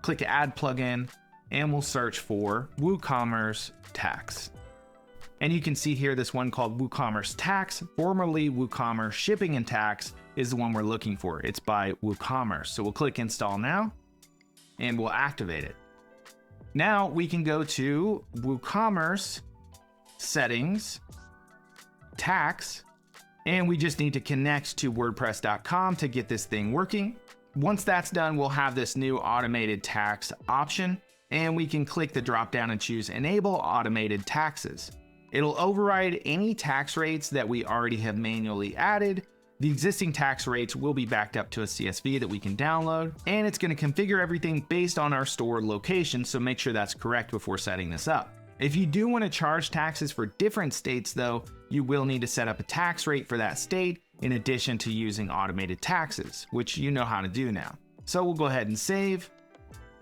click add plugin, and we'll search for WooCommerce tax. And you can see here this one called WooCommerce tax, formerly WooCommerce shipping and tax, is the one we're looking for. It's by WooCommerce. So we'll click install now and we'll activate it. Now we can go to WooCommerce settings, tax, and we just need to connect to WordPress.com to get this thing working. Once that's done, we'll have this new automated tax option, and we can click the drop down and choose enable automated taxes. It'll override any tax rates that we already have manually added. The existing tax rates will be backed up to a CSV that we can download, and it's going to configure everything based on our store location, so make sure that's correct before setting this up. If you do want to charge taxes for different states though, you will need to set up a tax rate for that state in addition to using automated taxes, which you know how to do now. So we'll go ahead and save.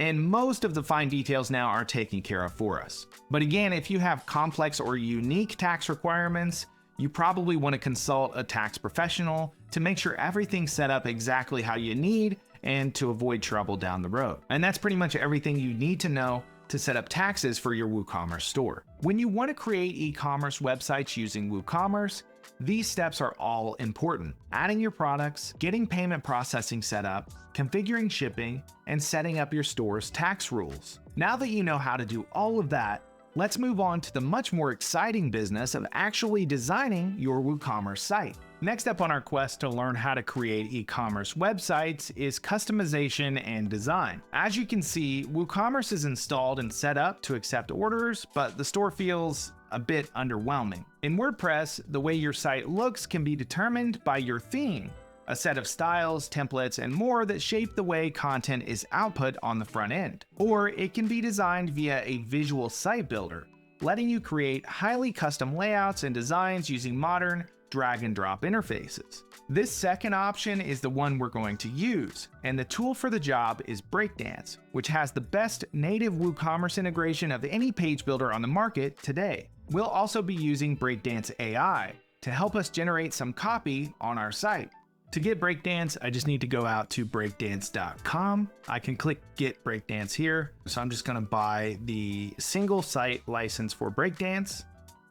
And most of the fine details now are taken care of for us. But again, if you have complex or unique tax requirements, You probably want to consult a tax professional to make sure everything's set up exactly how you need and to avoid trouble down the road. And that's pretty much everything you need to know to set up taxes for your WooCommerce store. When you want to create e-commerce websites using WooCommerce, these steps are all important. Adding your products, getting payment processing set up, configuring shipping, and setting up your store's tax rules. Now that you know how to do all of that, let's move on to the much more exciting business of actually designing your WooCommerce site. Next up on our quest to learn how to create e-commerce websites is customization and design. As you can see, WooCommerce is installed and set up to accept orders, but the store feels a bit underwhelming. In WordPress, the way your site looks can be determined by your theme, a set of styles, templates, and more that shape the way content is output on the front end. Or it can be designed via a visual site builder, letting you create highly custom layouts and designs using modern drag and drop interfaces. This second option is the one we're going to use, and the tool for the job is Breakdance, which has the best native WooCommerce integration of any page builder on the market today. We'll also be using Breakdance AI to help us generate some copy on our site. To get Breakdance, I just need to go out to breakdance.com. I can click Get Breakdance here. So I'm just gonna buy the single site license for Breakdance.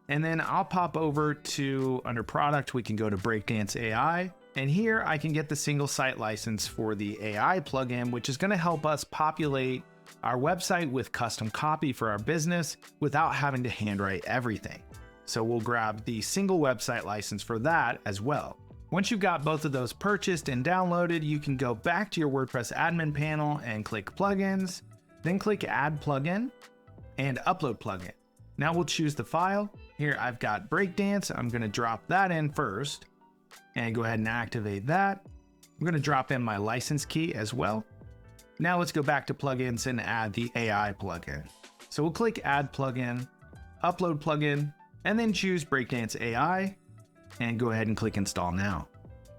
And then I'll pop over to, under product, we can go to Breakdance AI. And here I can get the single site license for the AI plugin, which is gonna help us populate our website with custom copy for our business without having to handwrite everything. So we'll grab the single website license for that as well. Once you've got both of those purchased and downloaded, you can go back to your WordPress admin panel and click Plugins, then click Add Plugin and Upload Plugin. Now we'll choose the file. Here I've got Breakdance. I'm gonna drop that in first and go ahead and activate that. I'm gonna drop in my license key as well. Now let's go back to plugins and add the AI plugin. So we'll click Add Plugin, Upload Plugin, and then choose Breakdance AI and go ahead and click Install Now.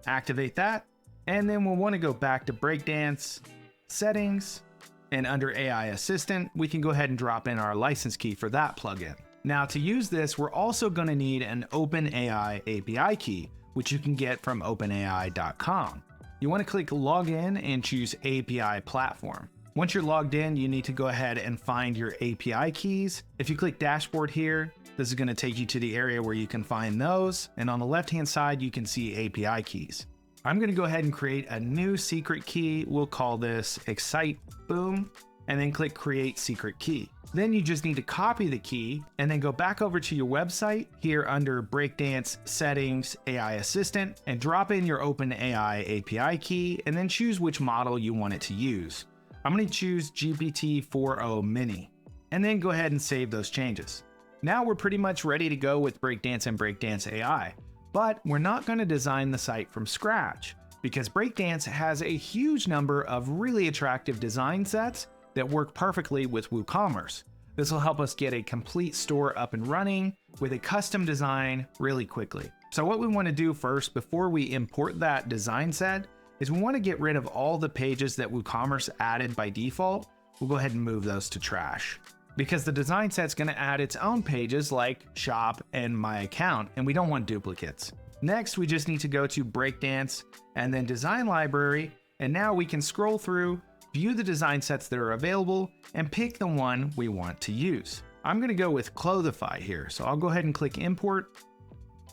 Activate that, and then we'll want to go back to Breakdance, Settings, and under AI Assistant, we can go ahead and drop in our license key for that plugin. Now to use this, we're also going to need an OpenAI API key, which you can get from openai.com. You want to click Login and choose API Platform. Once you're logged in, you need to go ahead and find your API keys. If you click Dashboard here, this is going to take you to the area where you can find those. And on the left-hand side, you can see API keys. I'm going to go ahead and create a new secret key. We'll call this Excite Boom, and then click Create Secret Key. Then you just need to copy the key and then go back over to your website here under Breakdance, Settings, AI Assistant, and drop in your OpenAI API key and then choose which model you want it to use. I'm going to choose GPT-4o Mini, and then go ahead and save those changes. Now we're pretty much ready to go with Breakdance and Breakdance AI, but we're not going to design the site from scratch because Breakdance has a huge number of really attractive design sets that work perfectly with WooCommerce. This will help us get a complete store up and running with a custom design really quickly. So what we want to do first before we import that design set is we want to get rid of all the pages that WooCommerce added by default. We'll go ahead and move those to trash because the design set's going to add its own pages like shop and my account, and we don't want duplicates. Next, we just need to go to Breakdance and then design library. And now we can scroll through, view the design sets that are available, and pick the one we want to use. I'm going to go with Clothify here. So I'll go ahead and click Import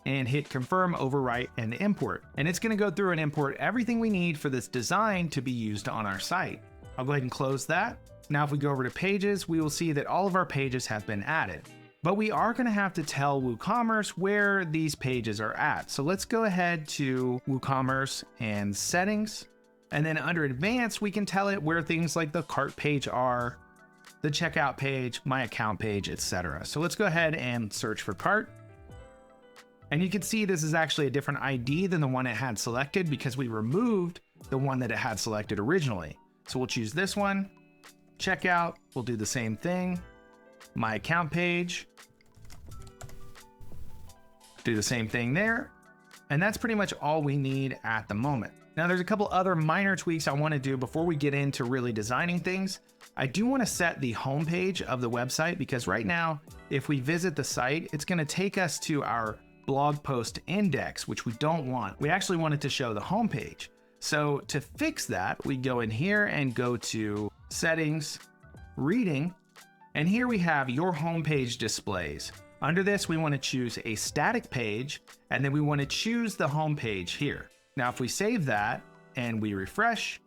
and hit Confirm, Overwrite, and Import. And it's going to go through and import everything we need for this design to be used on our site. I'll go ahead and close that. Now, if we go over to Pages, we will see that all of our pages have been added. But we are going to have to tell WooCommerce where these pages are at. So let's go ahead to WooCommerce and Settings. And then under Advanced, we can tell it where things like the cart page are, the checkout page, my account page, etc. So let's go ahead and search for cart. And you can see this is actually a different ID than the one it had selected because we removed the one that it had selected originally. So we'll choose this one. Checkout, we'll do the same thing. My account page, do the same thing there. And that's pretty much all we need at the moment. Now there's a couple other minor tweaks I want to do before we get into really designing things. I do want to set the homepage of the website because right now, if we visit the site, it's going to take us to our blog post index, which we don't want. We actually want it to show the homepage. So to fix that, we go in here and go to Settings, Reading, and here we have your homepage displays. Under this, we want to choose a static page, and then we want to choose the homepage here. Now, if we save that and we refresh,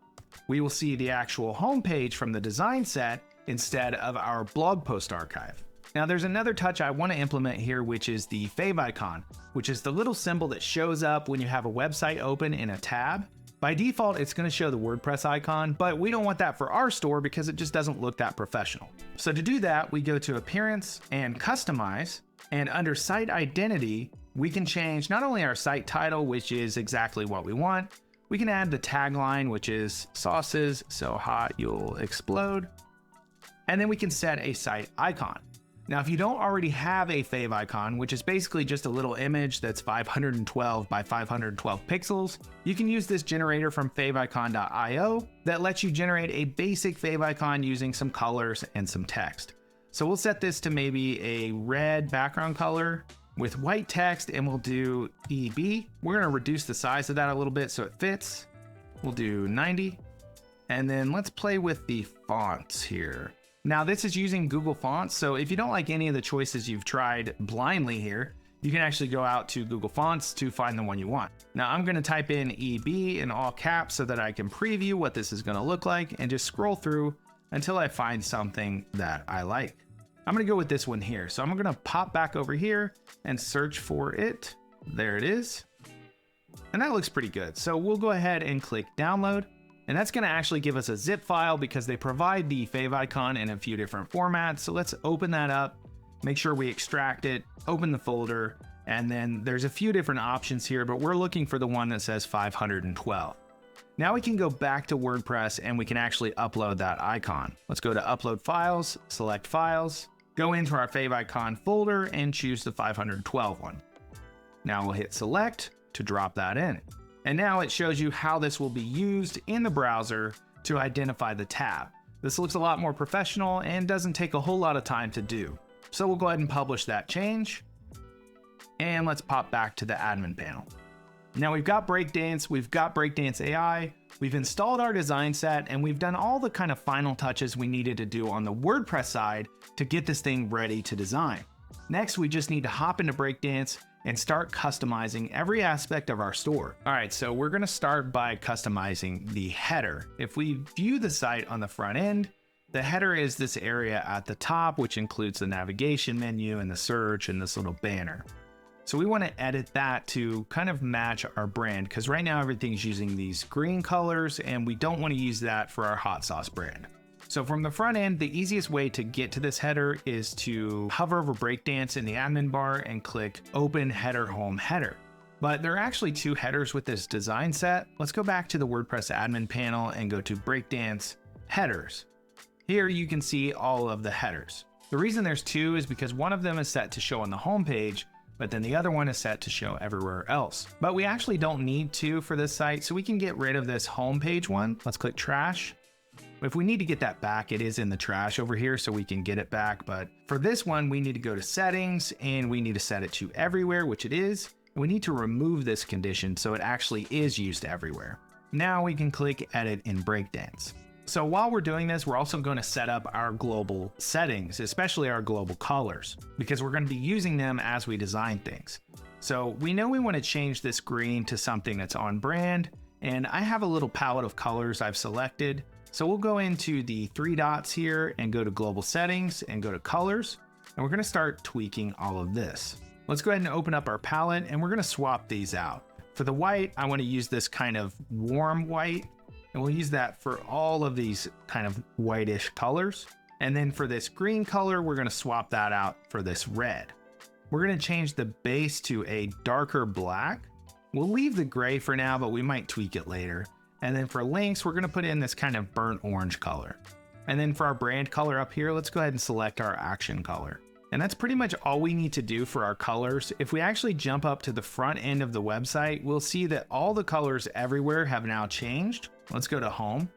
we will see the actual homepage from the design set instead of our blog post archive. Now, there's another touch I want to implement here, which is the favicon, which is the little symbol that shows up when you have a website open in a tab. By default, it's going to show the WordPress icon, but we don't want that for our store because it just doesn't look that professional. So to do that, we go to Appearance and Customize, and under Site Identity, we can change not only our site title, which is exactly what we want, we can add the tagline, which is sauces so hot you'll explode, and then we can set a site icon. Now, if you don't already have a favicon, which is basically just a little image that's 512 by 512 pixels, you can use this generator from favicon.io that lets you generate a basic favicon using some colors and some text. So we'll set this to maybe a red background color with white text, and we'll do EB. We're going to reduce the size of that a little bit so it fits. We'll do 90. And then let's play with the fonts here. Now, this is using Google Fonts, so if you don't like any of the choices you've tried blindly here, you can actually go out to Google Fonts to find the one you want. Now, I'm going to type in EB in all caps so that I can preview what this is going to look like and just scroll through until I find something that I like. I'm going to go with this one here. So I'm going to pop back over here and search for it. There it is. And that looks pretty good. So we'll go ahead and click download. And that's going to actually give us a zip file because they provide the favicon in a few different formats. So let's open that up, make sure we extract it, open the folder, and then there's a few different options here, but we're looking for the one that says 512. Now we can go back to WordPress and we can actually upload that icon. Let's go to Upload Files, select Files, go into our favicon folder and choose the 512 one. Now we'll hit Select to drop that in. And now it shows you how this will be used in the browser to identify the tab. This looks a lot more professional and doesn't take a whole lot of time to do. So we'll go ahead and publish that change. And let's pop back to the admin panel. Now we've got Breakdance, we've got Breakdance AI, we've installed our design set, and we've done all the kind of final touches we needed to do on the WordPress side to get this thing ready to design. Next, we just need to hop into Breakdance and start customizing every aspect of our store. All right, so we're gonna start by customizing the header. If we view the site on the front end, the header is this area at the top, which includes the navigation menu and the search and this little banner. So we wanna edit that to kind of match our brand, because right now everything's using these green colors and we don't wanna use that for our hot sauce brand. So from the front end, the easiest way to get to this header is to hover over Breakdance in the admin bar and click Open Header Home Header. But there are actually two headers with this design set. Let's go back to the WordPress admin panel and go to Breakdance Headers. Here you can see all of the headers. The reason there's two is because one of them is set to show on the home page, but then the other one is set to show everywhere else. But we actually don't need two for this site, so we can get rid of this homepage one. Let's click Trash. If we need to get that back, it is in the trash over here, so we can get it back. But for this one, we need to go to Settings and we need to set it to Everywhere, which it is. And we need to remove this condition so it actually is used everywhere. Now we can click Edit in Breakdance. So while we're doing this, we're also going to set up our global settings, especially our global colors, because we're going to be using them as we design things. So we know we want to change this green to something that's on brand, and I have a little palette of colors I've selected. So we'll go into the three dots here and go to Global Settings and go to Colors, and we're going to start tweaking all of this. Let's go ahead and open up our palette and we're going to swap these out. For the white, I want to use this kind of warm white, and we'll use that for all of these kind of whitish colors. And then for this green color, we're going to swap that out for this red. We're going to change the base to a darker black. We'll leave the gray for now, but we might tweak it later. And then for links, we're going to put in this kind of burnt orange color. And then for our brand color up here, let's go ahead and select our action color. And that's pretty much all we need to do for our colors. If we actually jump up to the front end of the website, we'll see that all the colors everywhere have now changed. Let's go to Home,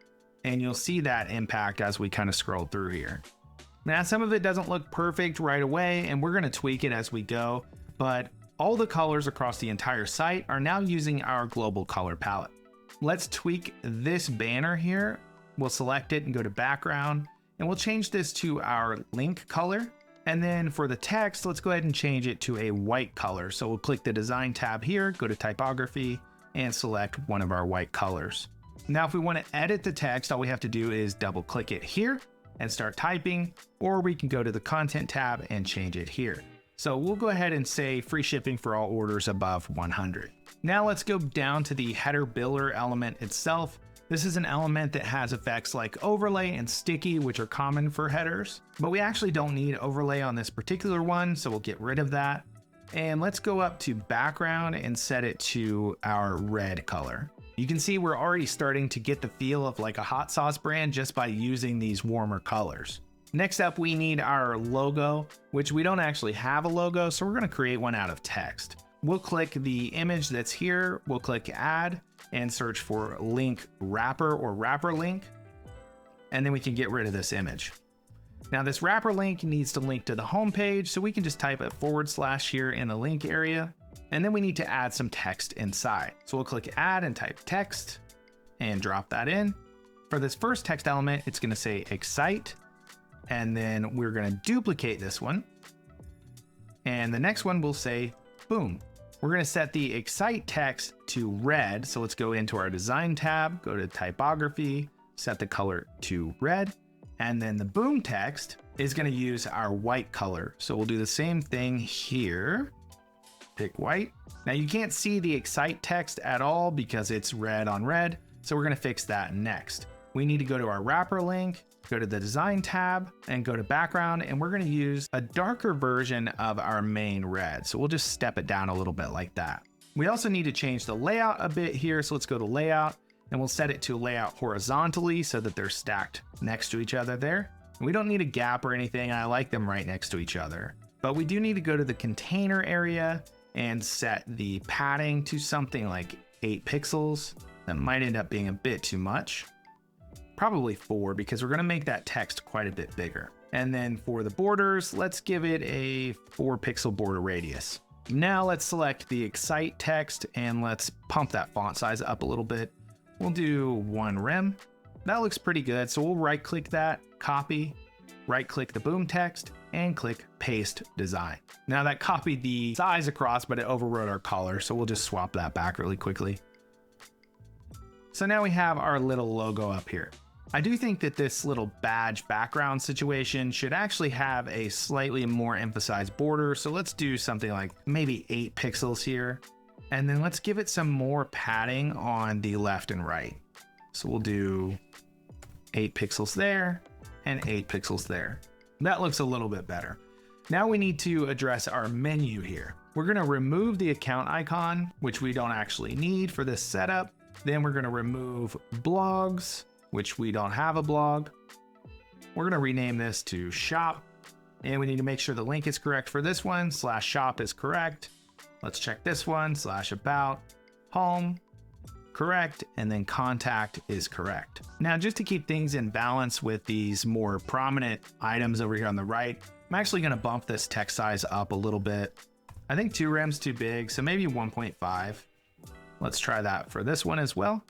and you'll see that impact as we kind of scroll through here. Now, some of it doesn't look perfect right away, and we're going to tweak it as we go, but all the colors across the entire site are now using our global color palette. Let's tweak this banner here. We'll select it and go to background, and we'll change this to our link color. And then for the text, let's go ahead and change it to a white color. So we'll click the design tab here, go to typography, and select one of our white colors. Now, if we want to edit the text, all we have to do is double click it here and start typing, or we can go to the content tab and change it here. So we'll go ahead and say free shipping for all orders above 100. Now let's go down to the header biller element itself. This is an element that has effects like overlay and sticky, which are common for headers, but we actually don't need overlay on this particular one, so we'll get rid of that. And let's go up to background and set it to our red color. You can see we're already starting to get the feel of like a hot sauce brand just by using these warmer colors. Next up, we need our logo, which we don't actually have a logo, so we're going to create one out of text. We'll click the image that's here, we'll click add and search for link wrapper or wrapper link, and then we can get rid of this image. Now this wrapper link needs to link to the home page, so we can just type a / here in the link area, and then we need to add some text inside. So we'll click add and type text and drop that in. For this first text element, it's going to say excite, and then we're going to duplicate this one. And the next one will say boom. We're going to set the excite text to red. So let's go into our design tab, go to typography, set the color to red. And then the boom text is going to use our white color. So we'll do the same thing here. Pick white. Now you can't see the excite text at all because it's red on red. So we're going to fix that next. We need to go to our wrapper link, go to the design tab and go to background, and we're going to use a darker version of our main red. So we'll just step it down a little bit like that. We also need to change the layout a bit here. So let's go to layout and we'll set it to layout horizontally so that they're stacked next to each other there. And we don't need a gap or anything. I like them right next to each other, but we do need to go to the container area and set the padding to something like 8 pixels. That might end up being a bit too much. Probably 4, because we're going to make that text quite a bit bigger. And then for the borders, let's give it a 4 pixel border radius. Now let's select the excite text and let's pump that font size up a little bit. We'll do 1 rem. That looks pretty good. So we'll right click that, copy, right click the boom text and click paste design. Now that copied the size across, but it overwrote our color. So we'll just swap that back really quickly. So now we have our little logo up here. I do think that this little badge background situation should actually have a slightly more emphasized border. So let's do something like maybe 8 pixels here. And then let's give it some more padding on the left and right. So we'll do 8 pixels there and 8 pixels there. That looks a little bit better. Now we need to address our menu here. We're going to remove the account icon, which we don't actually need for this setup. Then we're going to remove blogs, which we don't have a blog. We're going to rename this to shop, and we need to make sure the link is correct for this one. /shop is correct. Let's check this one. /about, home, correct, and then contact is correct. Now, just to keep things in balance with these more prominent items over here on the right, I'm actually going to bump this text size up a little bit. I think 2 rem's too big, so maybe 1.5. Let's try that for this one as well.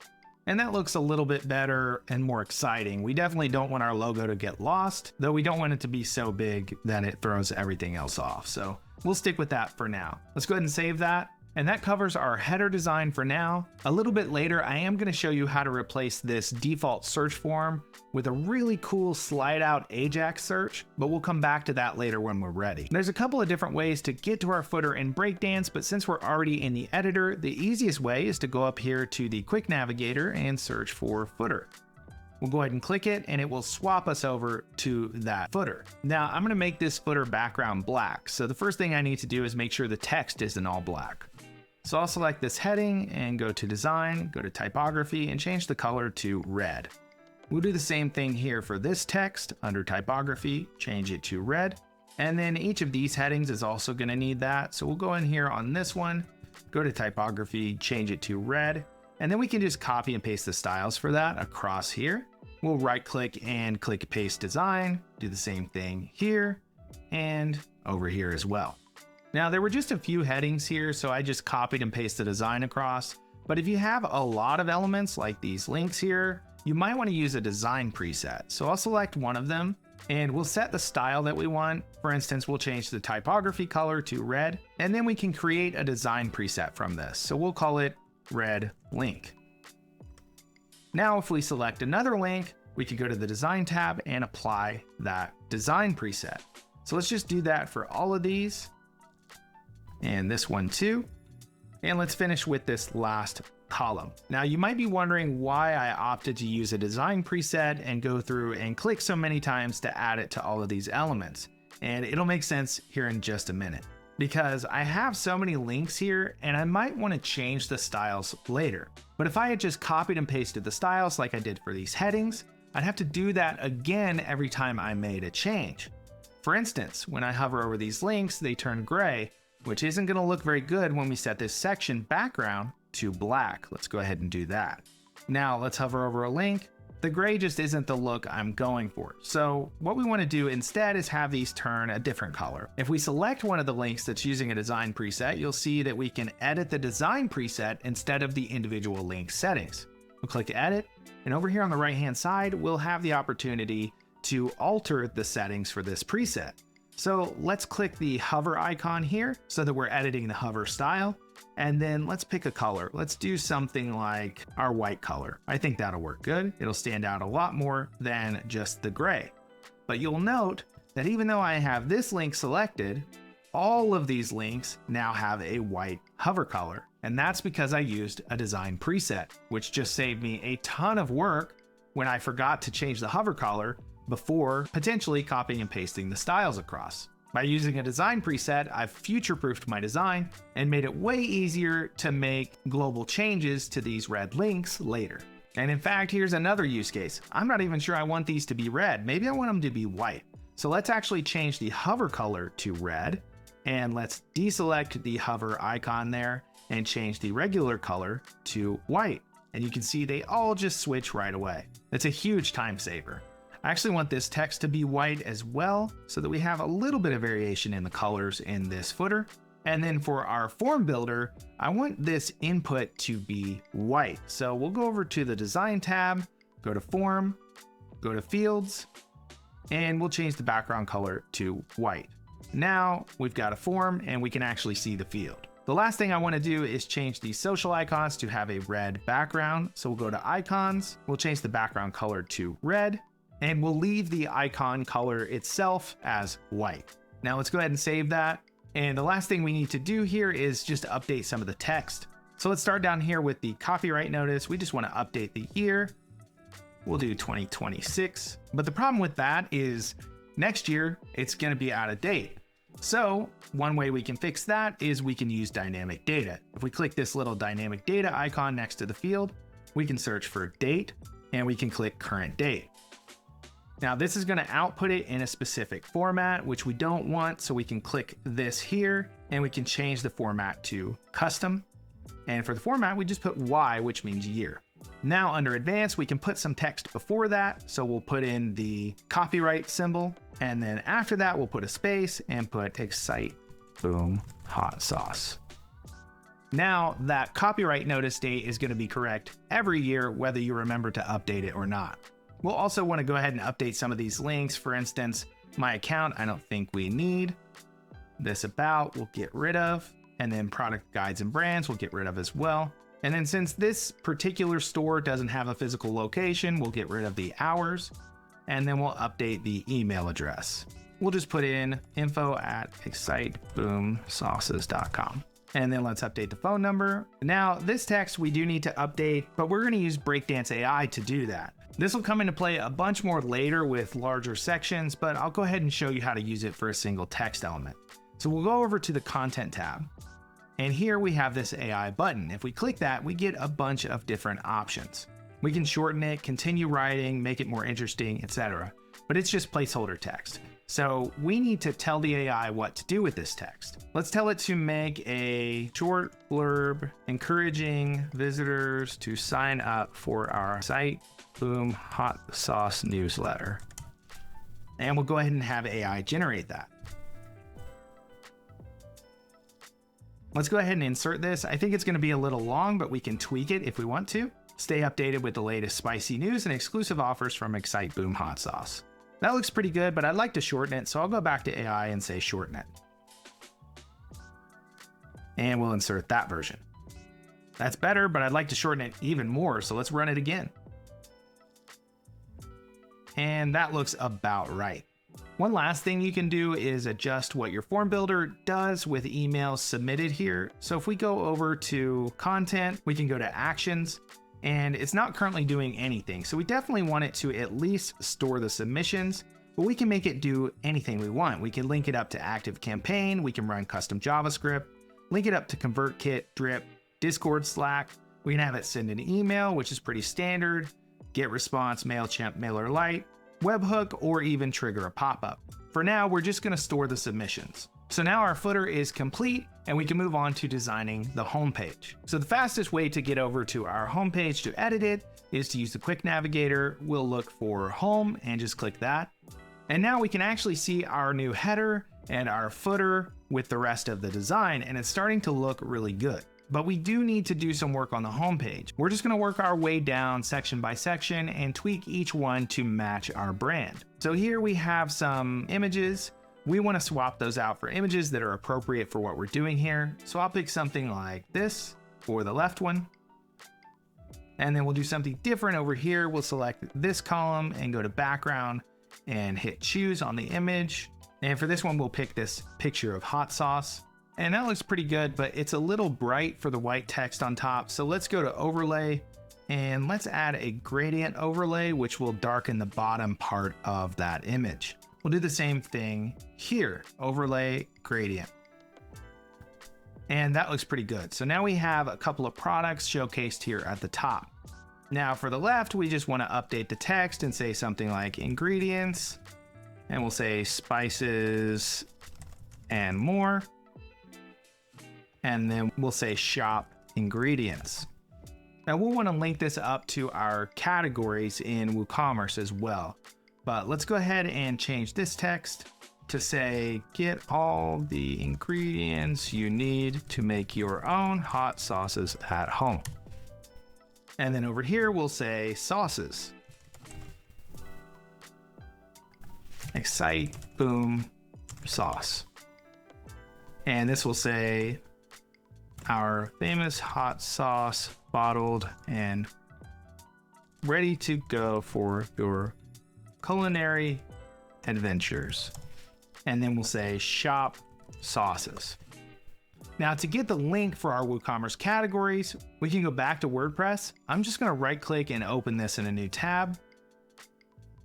And that looks a little bit better and more exciting. We definitely don't want our logo to get lost, though we don't want it to be so big that it throws everything else off. So we'll stick with that for now. Let's go ahead and save that. And that covers our header design for now. A little bit later, I am going to show you how to replace this default search form with a really cool slide out Ajax search, but we'll come back to that later when we're ready. There's a couple of different ways to get to our footer in Breakdance, but since we're already in the editor, the easiest way is to go up here to the quick navigator and search for footer. We'll go ahead and click it and it will swap us over to that footer. Now I'm going to make this footer background black. So the first thing I need to do is make sure the text isn't all black. So I'll select this heading and go to design, go to typography and change the color to red. We'll do the same thing here for this text under typography, change it to red. And then each of these headings is also going to need that. So we'll go in here on this one, go to typography, change it to red. And then we can just copy and paste the styles for that across here. We'll right click and click paste design, do the same thing here and over here as well. Now there were just a few headings here, so I just copied and pasted the design across. But if you have a lot of elements like these links here, you might want to use a design preset. So I'll select one of them and we'll set the style that we want. For instance, we'll change the typography color to red, and then we can create a design preset from this. So we'll call it red link. Now, if we select another link, we can go to the design tab and apply that design preset. So let's just do that for all of these. And this one too. And let's finish with this last column. Now you might be wondering why I opted to use a design preset and go through and click so many times to add it to all of these elements. And it'll make sense here in just a minute, because I have so many links here and I might want to change the styles later. But if I had just copied and pasted the styles like I did for these headings, I'd have to do that again every time I made a change. For instance, when I hover over these links, they turn gray, which isn't going to look very good when we set this section background to black. Let's go ahead and do that. Now let's hover over a link. The gray just isn't the look I'm going for. So what we want to do instead is have these turn a different color. If we select one of the links that's using a design preset, you'll see that we can edit the design preset instead of the individual link settings. We'll click edit, and over here on the right hand side, we'll have the opportunity to alter the settings for this preset. So let's click the hover icon here so that we're editing the hover style. And then let's pick a color. Let's do something like our white color. I think that'll work good. It'll stand out a lot more than just the gray. But you'll note that even though I have this link selected, all of these links now have a white hover color. And that's because I used a design preset, which just saved me a ton of work when I forgot to change the hover color before potentially copying and pasting the styles across. By using a design preset, I've future-proofed my design and made it way easier to make global changes to these red links later. And in fact, here's another use case. I'm not even sure I want these to be red. Maybe I want them to be white. So let's actually change the hover color to red, and let's deselect the hover icon there and change the regular color to white. And you can see they all just switch right away. It's a huge time saver. I actually want this text to be white as well, so that we have a little bit of variation in the colors in this footer. And then for our form builder, I want this input to be white. So we'll go over to the design tab, go to form, go to fields, and we'll change the background color to white. Now we've got a form and we can actually see the field. The last thing I want to do is change the social icons to have a red background. So we'll go to icons, we'll change the background color to red, and we'll leave the icon color itself as white. Now let's go ahead and save that. And the last thing we need to do here is just update some of the text. So let's start down here with the copyright notice. We just want to update the year. We'll do 2026. But the problem with that is next year, it's going to be out of date. So one way we can fix that is we can use dynamic data. If we click this little dynamic data icon next to the field, we can search for date and we can click current date. Now this is going to output it in a specific format, which we don't want. So we can click this here and we can change the format to custom. And for the format, we just put Y, which means year. Now under advanced, we can put some text before that. So we'll put in the copyright symbol. And then after that, we'll put a space and put excite, boom, hot sauce. Now that copyright notice date is going to be correct every year, whether you remember to update it or not. We'll also want to go ahead and update some of these links. For instance, my account, I don't think we need. This about, we'll get rid of. And then product guides and brands, we'll get rid of as well. And then since this particular store doesn't have a physical location, we'll get rid of the hours. And then we'll update the email address. We'll just put in info@exciteboomsauces.com. And then let's update the phone number. Now this text we do need to update, but we're going to use Breakdance AI to do that. This will come into play a bunch more later with larger sections, but I'll go ahead and show you how to use it for a single text element. So we'll go over to the content tab. And here we have this AI button. If we click that, we get a bunch of different options. We can shorten it, continue writing, make it more interesting, etc. But it's just placeholder text. So we need to tell the AI what to do with this text. Let's tell it to make a short blurb encouraging visitors to sign up for our site Boom Hot Sauce newsletter. And we'll go ahead and have AI generate that. Let's go ahead and insert this. I think it's going to be a little long, but we can tweak it if we want to. Stay updated with the latest spicy news and exclusive offers from Excite Boom Hot Sauce. That looks pretty good, but I'd like to shorten it, so I'll go back to AI and say shorten it. And we'll insert that version. That's better, but I'd like to shorten it even more, so let's run it again. And that looks about right. One last thing you can do is adjust what your form builder does with emails submitted here. So if we go over to content, we can go to actions, and it's not currently doing anything. So we definitely want it to at least store the submissions, but we can make it do anything we want. We can link it up to ActiveCampaign, we can run custom JavaScript, link it up to ConvertKit, Drip, Discord, Slack. We can have it send an email, which is pretty standard, GetResponse, MailChimp, MailerLite, webhook, or even trigger a pop-up. For now, we're just going to store the submissions. So now our footer is complete and we can move on to designing the homepage. So the fastest way to get over to our homepage to edit it is to use the quick navigator. We'll look for home and just click that. And now we can actually see our new header and our footer with the rest of the design, and it's starting to look really good. But we do need to do some work on the homepage. We're just going to work our way down section by section and tweak each one to match our brand. So here we have some images. We want to swap those out for images that are appropriate for what we're doing here. So I'll pick something like this for the left one. And then we'll do something different over here. We'll select this column and go to background and hit choose on the image. And for this one, we'll pick this picture of hot sauce. And that looks pretty good, but it's a little bright for the white text on top. So let's go to overlay and let's add a gradient overlay, which will darken the bottom part of that image. We'll do the same thing here, overlay gradient. And that looks pretty good. So now we have a couple of products showcased here at the top. Now for the left, we just want to update the text and say something like ingredients, and we'll say spices and more. And then we'll say shop ingredients. Now we'll want to link this up to our categories in WooCommerce as well. But let's go ahead and change this text to say, get all the ingredients you need to make your own hot sauces at home. And then over here, we'll say sauces. Excite Boom Sauce. And this will say, our famous hot sauce, bottled and ready to go for your culinary adventures. And then we'll say shop sauces. Now to get the link for our WooCommerce categories, we can go back to WordPress. I'm just going to right click and open this in a new tab.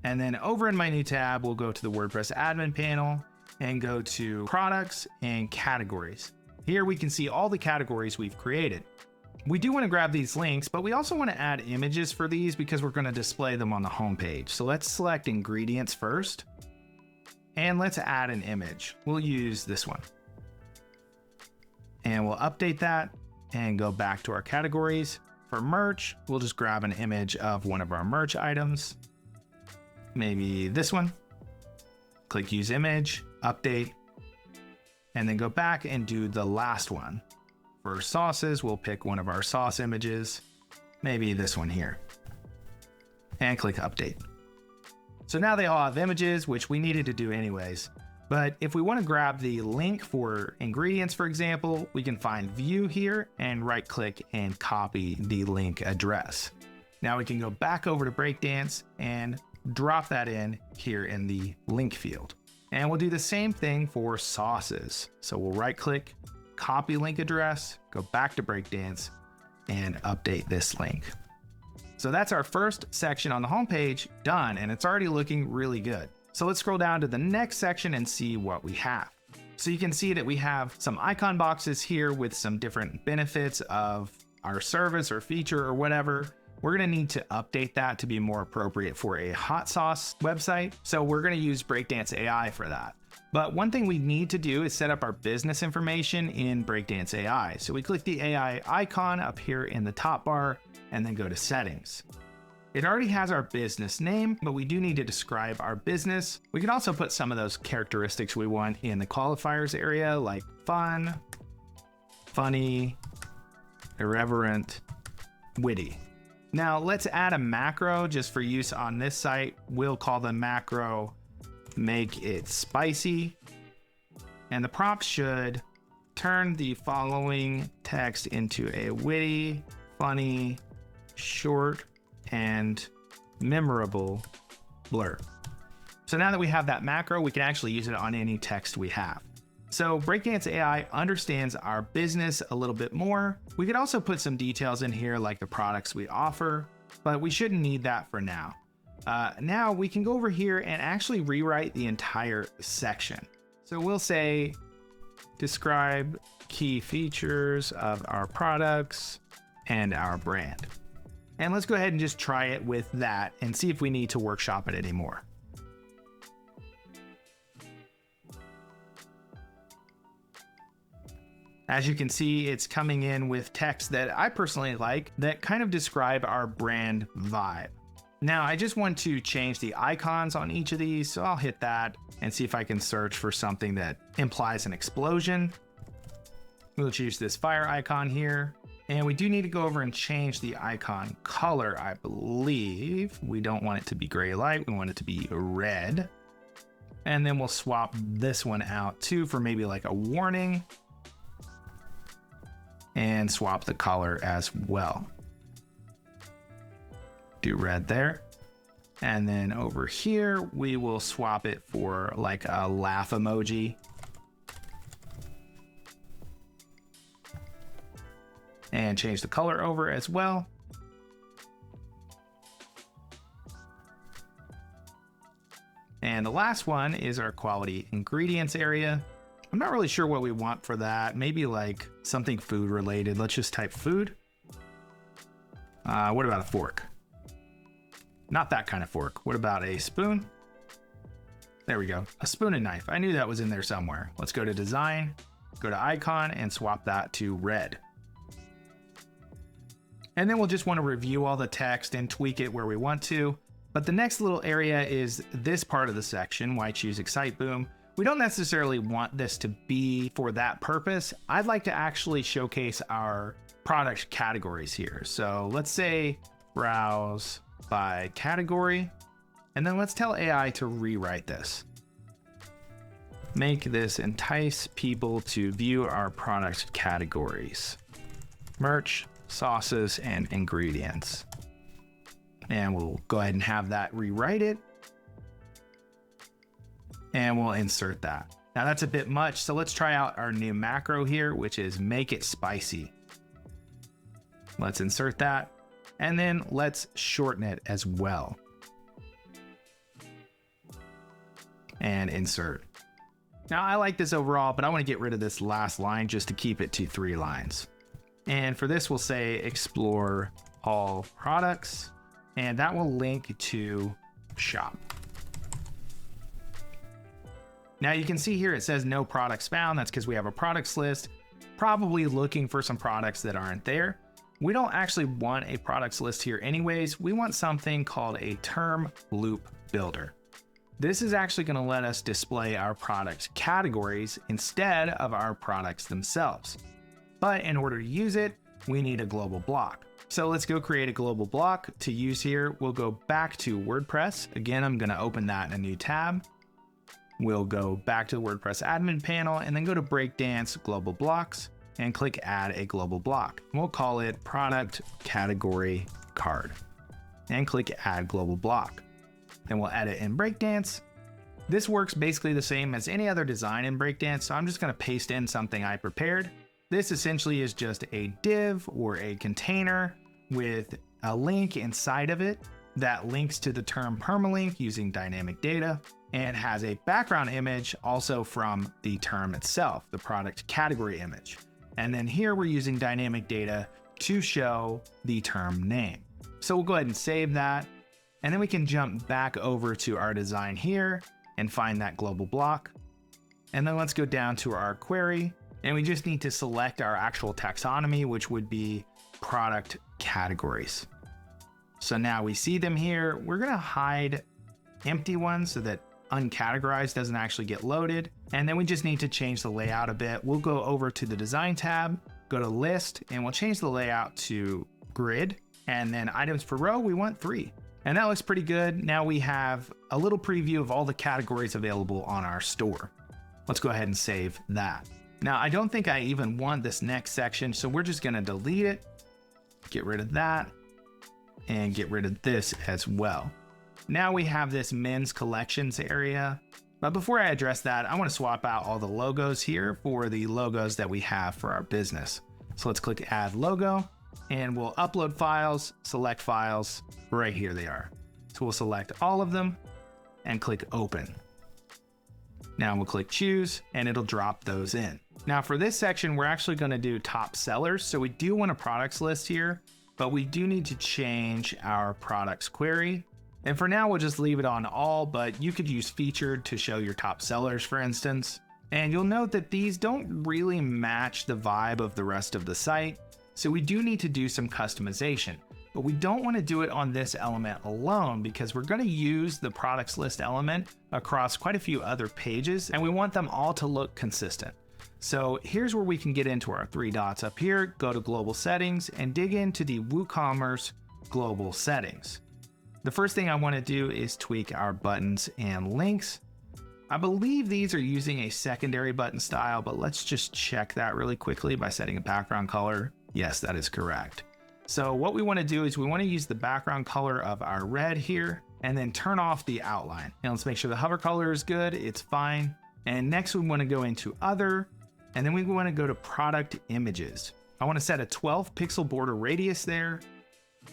And then over in my new tab, we'll go to the WordPress admin panel and go to products and categories. Here we can see all the categories we've created. We do want to grab these links, but we also want to add images for these because we're going to display them on the home page. So let's select ingredients first, and let's add an image. We'll use this one. And we'll update that and go back to our categories. For merch, we'll just grab an image of one of our merch items. Maybe this one. Click use image, update, and then go back and do the last one. For sauces, we'll pick one of our sauce images, maybe this one here, and click update. So now they all have images, which we needed to do anyways. But if we want to grab the link for ingredients, for example, we can find view here and right click and copy the link address. Now we can go back over to Breakdance and drop that in here in the link field. And we'll do the same thing for sauces. So we'll right click, copy link address, go back to Breakdance and update this link. So that's our first section on the homepage done, and it's already looking really good. So let's scroll down to the next section and see what we have. So you can see that we have some icon boxes here with some different benefits of our service or feature or whatever. We're going to need to update that to be more appropriate for a hot sauce website. So we're going to use Breakdance AI for that. But one thing we need to do is set up our business information in Breakdance AI. So we click the AI icon up here in the top bar and then go to settings. It already has our business name, but we do need to describe our business. We can also put some of those characteristics we want in the qualifiers area, like fun, funny, irreverent, witty. Now let's add a macro just for use on this site. We'll call the macro make it spicy. And the prompt should turn the following text into a witty, funny, short, and memorable blurb. So now that we have that macro, we can actually use it on any text we have. So Breakdance AI understands our business a little bit more. We could also put some details in here like the products we offer, but we shouldn't need that for now. Now we can go over here and actually rewrite the entire section. So we'll say, describe key features of our products and our brand. And let's go ahead and just try it with that and see if we need to workshop it anymore. As you can see, it's coming in with text that I personally like that kind of describe our brand vibe. Now, I just want to change the icons on each of these, so I'll hit that and see if I can search for something that implies an explosion. We'll choose this fire icon here, and we do need to go over and change the icon color, I believe. We don't want it to be gray light, we want it to be red. And then we'll swap this one out too for maybe like a warning, and swap the color as well. Do red there. And then over here, we will swap it for like a laugh emoji. And change the color over as well. And the last one is our quality ingredients area. I'm not really sure what we want for that. Maybe like something food related. Let's just type food. What about a fork? Not that kind of fork. What about a spoon? There we go. A spoon and knife. I knew that was in there somewhere. Let's go to design, go to icon, and swap that to red. And then we'll just want to review all the text and tweak it where we want to. But the next little area is this part of the section, why choose Excite Boom. We don't necessarily want this to be for that purpose. I'd like to actually showcase our product categories here. So let's say browse by category, and then let's tell AI to rewrite this. Make this entice people to view our product categories: merch, sauces, and ingredients. And we'll go ahead and have that rewrite it. And we'll insert that. Now that's a bit much, so let's try out our new macro here, which is make it spicy. Let's insert that, and then let's shorten it as well. And insert. Now I like this overall, but I want to get rid of this last line just to keep it to 3 lines. And for this, we'll say explore all products, and that will link to shop. Now you can see here it says no products found. That's because we have a products list, probably looking for some products that aren't there. We don't actually want a products list here anyways. We want something called a term loop builder. This is actually going to let us display our product categories instead of our products themselves. But in order to use it, we need a global block. So let's go create a global block to use here. We'll go back to WordPress. Again, I'm going to open that in a new tab. We'll go back to the WordPress admin panel and then go to Breakdance Global Blocks and click Add a Global Block. We'll call it Product Category Card and click Add Global Block. Then we'll add it in Breakdance. This works basically the same as any other design in Breakdance, so I'm just going to paste in something I prepared. This essentially is just a div or a container with a link inside of it that links to the term permalink using dynamic data, and has a background image also from the term itself, the product category image. And then here we're using dynamic data to show the term name. So we'll go ahead and save that. And then we can jump back over to our design here and find that global block. And then let's go down to our query, and we just need to select our actual taxonomy, which would be product categories. So now we see them here. We're gonna hide empty ones so that uncategorized doesn't actually get loaded. And then we just need to change the layout a bit. We'll go over to the design tab Go to list, and we'll change the layout to grid. And then items per row, we want 3. And that looks pretty good. Now we have a little preview of all the categories available on our store. Let's go ahead and save that. Now, I don't think I even want this next section, so we're just gonna delete it, get rid of that, and get rid of this as well. Now we have this men's collections area. But before I address that, I wanna swap out all the logos here for the logos that we have for our business. So let's click Add Logo, and we'll upload files, select files, right here they are. So we'll select all of them and click Open. Now we'll click Choose, and it'll drop those in. Now for this section, we're actually gonna do top sellers. So we do want a products list here, but we do need to change our products query. And for now, we'll just leave it on all, but you could use featured to show your top sellers, for instance. And you'll note that these don't really match the vibe of the rest of the site. So we do need to do some customization, but we don't want to do it on this element alone because we're going to use the products list element across quite a few other pages, and we want them all to look consistent. So here's where we can get into our 3 dots up here, go to global settings and dig into the WooCommerce global settings. The first thing I want to do is tweak our buttons and links. I believe these are using a secondary button style, but let's just check that really quickly by setting a background color. Yes, that is correct. So what we want to do is we want to use the background color of our red here and then turn off the outline. And let's make sure the hover color is good. It's fine. And next we want to go into other, and then we want to go to product images. I want to set a 12 pixel border radius there,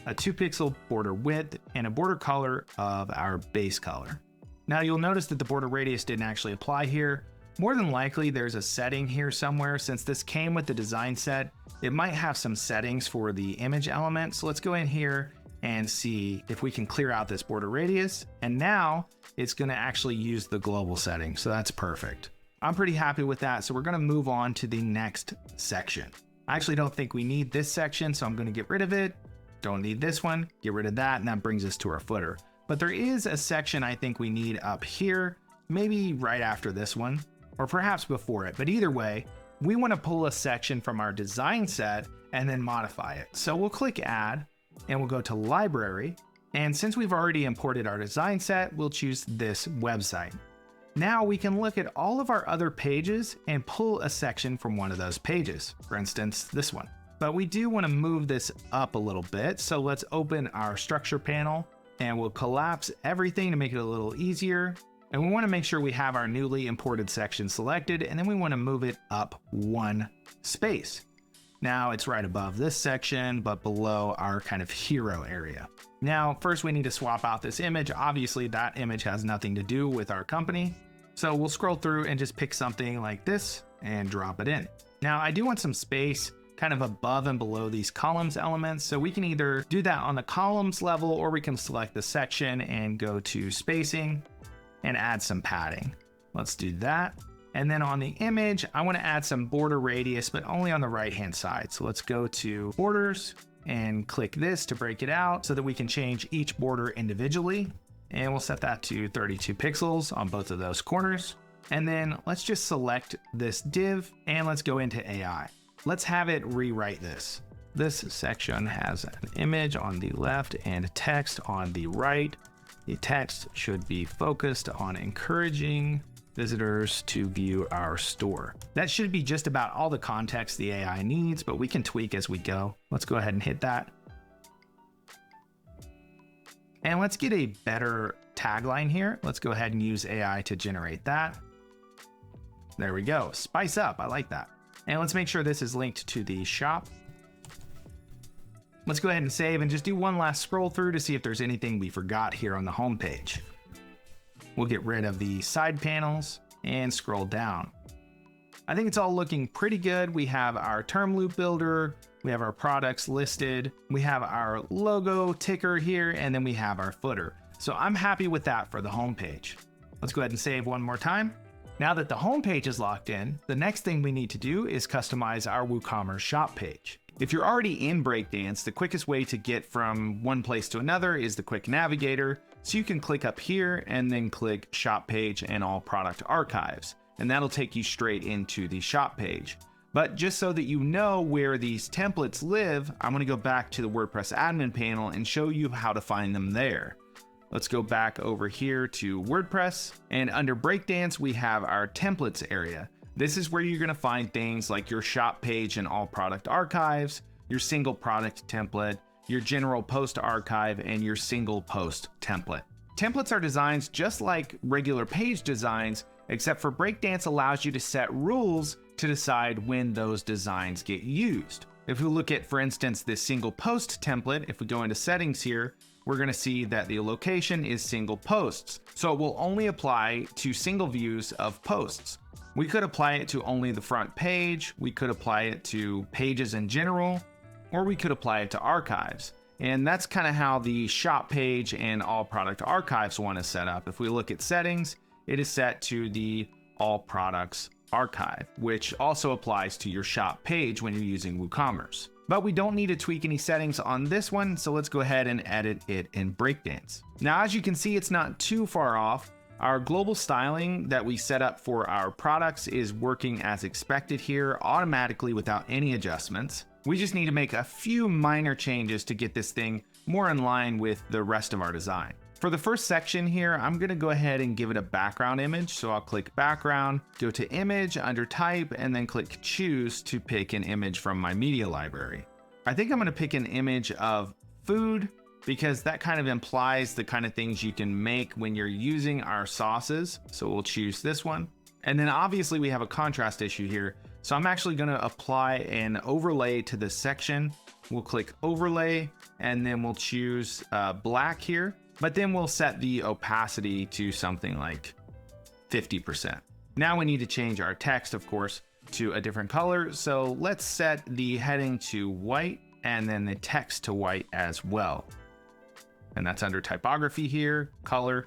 a 2 pixel border width, and a border color of our base color. Now you'll notice that the border radius didn't actually apply here. More than likely there's a setting here somewhere. Since this came with the design set, it might have some settings for the image element. So let's go in here and see if we can clear out this border radius. And now it's gonna actually use the global setting. So that's perfect. I'm pretty happy with that. So we're gonna move on to the next section. I actually don't think we need this section, so I'm gonna get rid of it. Don't need this one, get rid of that, and that brings us to our footer. But there is a section I think we need up here, maybe right after this one, or perhaps before it. But either way, we want to pull a section from our design set and then modify it. So we'll click Add, and we'll go to Library. And since we've already imported our design set, we'll choose this website. Now we can look at all of our other pages and pull a section from one of those pages. For instance, this one. But we do want to move this up a little bit. So let's open our structure panel and we'll collapse everything to make it a little easier. And we want to make sure we have our newly imported section selected, and then we want to move it up 1 space. Now it's right above this section, but below our kind of hero area. Now, first we need to swap out this image. Obviously that image has nothing to do with our company. So we'll scroll through and just pick something like this and drop it in. Now I do want some space kind of above and below these columns elements. So we can either do that on the columns level, or we can select the section and go to spacing and add some padding. Let's do that. And then on the image, I want to add some border radius, but only on the right-hand side. So let's go to borders and click this to break it out so that we can change each border individually. And we'll set that to 32 pixels on both of those corners. And then let's just select this div and let's go into AI. Let's have it rewrite this. This section has an image on the left and text on the right. The text should be focused on encouraging visitors to view our store. That should be just about all the context the AI needs, but we can tweak as we go. Let's go ahead and hit that. And let's get a better tagline here. Let's go ahead and use AI to generate that. There we go. Spice up. I like that. And let's make sure this is linked to the shop. Let's go ahead and save and just do one last scroll through to see if there's anything we forgot here on the home page. We'll get rid of the side panels and scroll down. I think it's all looking pretty good. We have our term loop builder, we have our products listed, we have our logo ticker here, and then we have our footer. So I'm happy with that for the home page. Let's go ahead and save one more time. Now that the home page is locked in, the next thing we need to do is customize our WooCommerce shop page. If you're already in Breakdance, the quickest way to get from one place to another is the quick navigator. So you can click up here and then click shop page and all product archives, and that'll take you straight into the shop page. But just so that you know where these templates live, I'm going to go back to the WordPress admin panel and show you how to find them there. Let's go back over here to WordPress, and under Breakdance, we have our templates area. This is where you're going to find things like your shop page and all product archives, your single product template, your general post archive, and your single post template. Templates are designs just like regular page designs, except for Breakdance allows you to set rules to decide when those designs get used. If we look at, for instance, this single post template, if we go into settings here, we're going to see that the location is single posts. So it will only apply to single views of posts. We could apply it to only the front page, we could apply it to pages in general, or we could apply it to archives. And that's kind of how the shop page and all product archives one is set up. If we look at settings, it is set to the all products archive, which also applies to your shop page when you're using WooCommerce. But we don't need to tweak any settings on this one, so let's go ahead and edit it in Breakdance. Now, as you can see, it's not too far off. Our global styling that we set up for our products is working as expected here, automatically without any adjustments. We just need to make a few minor changes to get this thing more in line with the rest of our design. For the first section here, I'm going to go ahead and give it a background image. So I'll click background, go to image under type, and then click choose to pick an image from my media library. I think I'm going to pick an image of food because that kind of implies the kind of things you can make when you're using our sauces. So we'll choose this one. And then obviously we have a contrast issue here. So I'm actually going to apply an overlay to this section. We'll click overlay, and then we'll choose black here. But then we'll set the opacity to something like 50%. Now we need to change our text, of course, to a different color. So let's set the heading to white and then the text to white as well. And that's under typography here, color,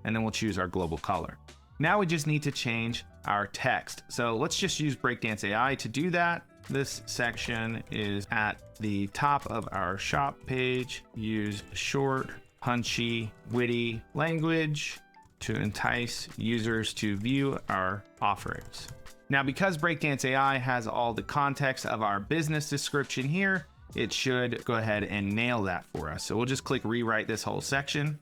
and then we'll choose our global color. Now we just need to change our text. So let's just use Breakdance AI to do that. This section is at the top of our shop page. Use short, punchy, witty language to entice users to view our offerings. Now, because Breakdance AI has all the context of our business description here, it should go ahead and nail that for us. So we'll just click rewrite this whole section,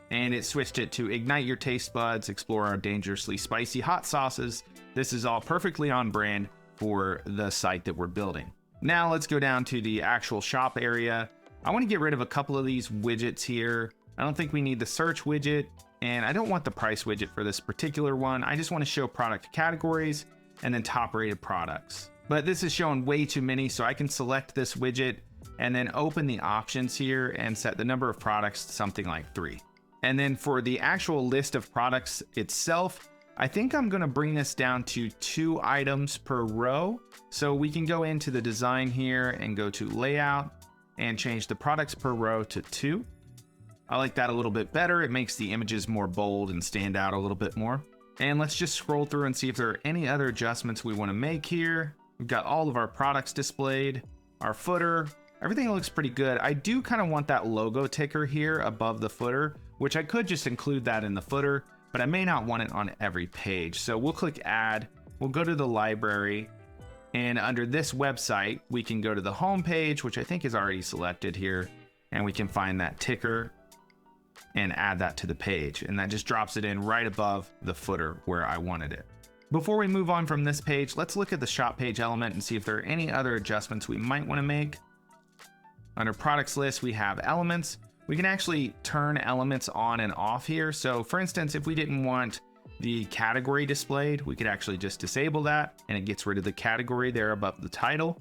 and it switched it to ignite your taste buds, explore our dangerously spicy hot sauces. This is all perfectly on brand for the site that we're building. Now let's go down to the actual shop area. I want to get rid of a couple of these widgets here. I don't think we need the search widget, and I don't want the price widget for this particular one. I just want to show product categories and then top rated products. But this is showing way too many, so I can select this widget and then open the options here and set the number of products to something like 3. And then for the actual list of products itself, I think I'm going to bring this down to 2 items per row. So we can go into the design here and go to layout and change the products per row to 2. I like that a little bit better. It makes the images more bold and stand out a little bit more. And let's just scroll through and see if there are any other adjustments we want to make here. We've got all of our products displayed, our footer, everything looks pretty good. I do kind of want that logo ticker here above the footer, which I could just include that in the footer, but I may not want it on every page. So we'll click add, we'll go to the library, and under this website, we can go to the home page, which I think is already selected here, and we can find that ticker and add that to the page. And that just drops it in right above the footer where I wanted it. Before we move on from this page, let's look at the shop page element and see if there are any other adjustments we might want to make. Under products list, we have elements. We can actually turn elements on and off here. So for instance, if we didn't want the category displayed, we could actually just disable that and it gets rid of the category there above the title.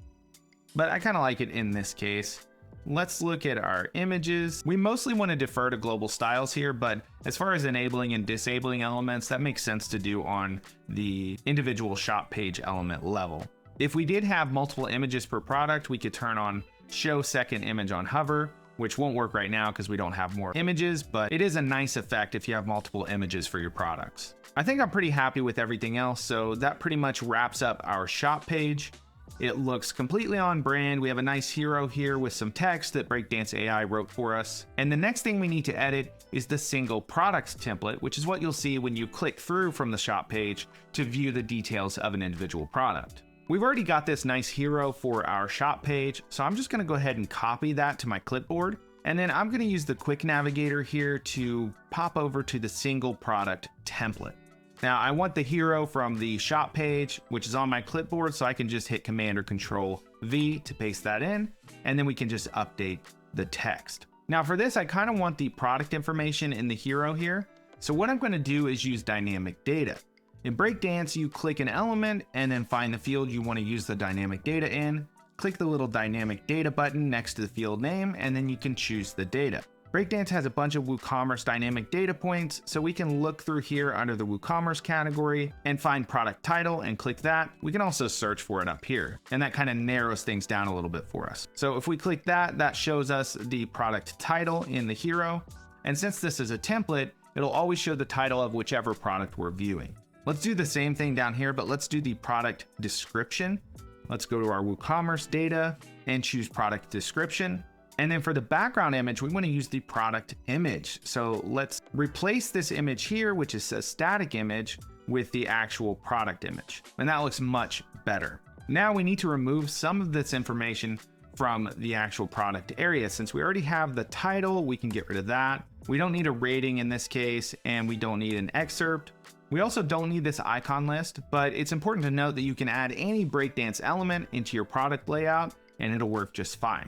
But I kind of like it in this case. Let's look at our images. We mostly want to defer to global styles here, but as far as enabling and disabling elements, that makes sense to do on the individual shop page element level. If we did have multiple images per product, we could turn on show second image on hover, which won't work right now because we don't have more images, but it is a nice effect if you have multiple images for your products. I think I'm pretty happy with everything else, so that pretty much wraps up our shop page. It looks completely on brand. We have a nice hero here with some text that Breakdance AI wrote for us. And the next thing we need to edit is the single products template, which is what you'll see when you click through from the shop page to view the details of an individual product. We've already got this nice hero for our shop page, so I'm just gonna go ahead and copy that to my clipboard. And then I'm gonna use the quick navigator here to pop over to the single product template. Now I want the hero from the shop page, which is on my clipboard, so I can just hit Command or Control V to paste that in, and then we can just update the text. Now for this, I kind of want the product information in the hero here. So what I'm gonna do is use dynamic data. In Breakdance, you click an element and then find the field you wanna use the dynamic data in, click the little dynamic data button next to the field name, and then you can choose the data. Breakdance has a bunch of WooCommerce dynamic data points, so we can look through here under the WooCommerce category and find product title and click that. We can also search for it up here, and that kind of narrows things down a little bit for us. So if we click that, that shows us the product title in the hero. And since this is a template, it'll always show the title of whichever product we're viewing. Let's do the same thing down here, but let's do the product description. Let's go to our WooCommerce data and choose product description. And then for the background image, we want to use the product image. So let's replace this image here, which is a static image, with the actual product image. And that looks much better. Now we need to remove some of this information from the actual product area. Since we already have the title, we can get rid of that. We don't need a rating in this case, and we don't need an excerpt. We also don't need this icon list, but it's important to note that you can add any Breakdance element into your product layout and it'll work just fine.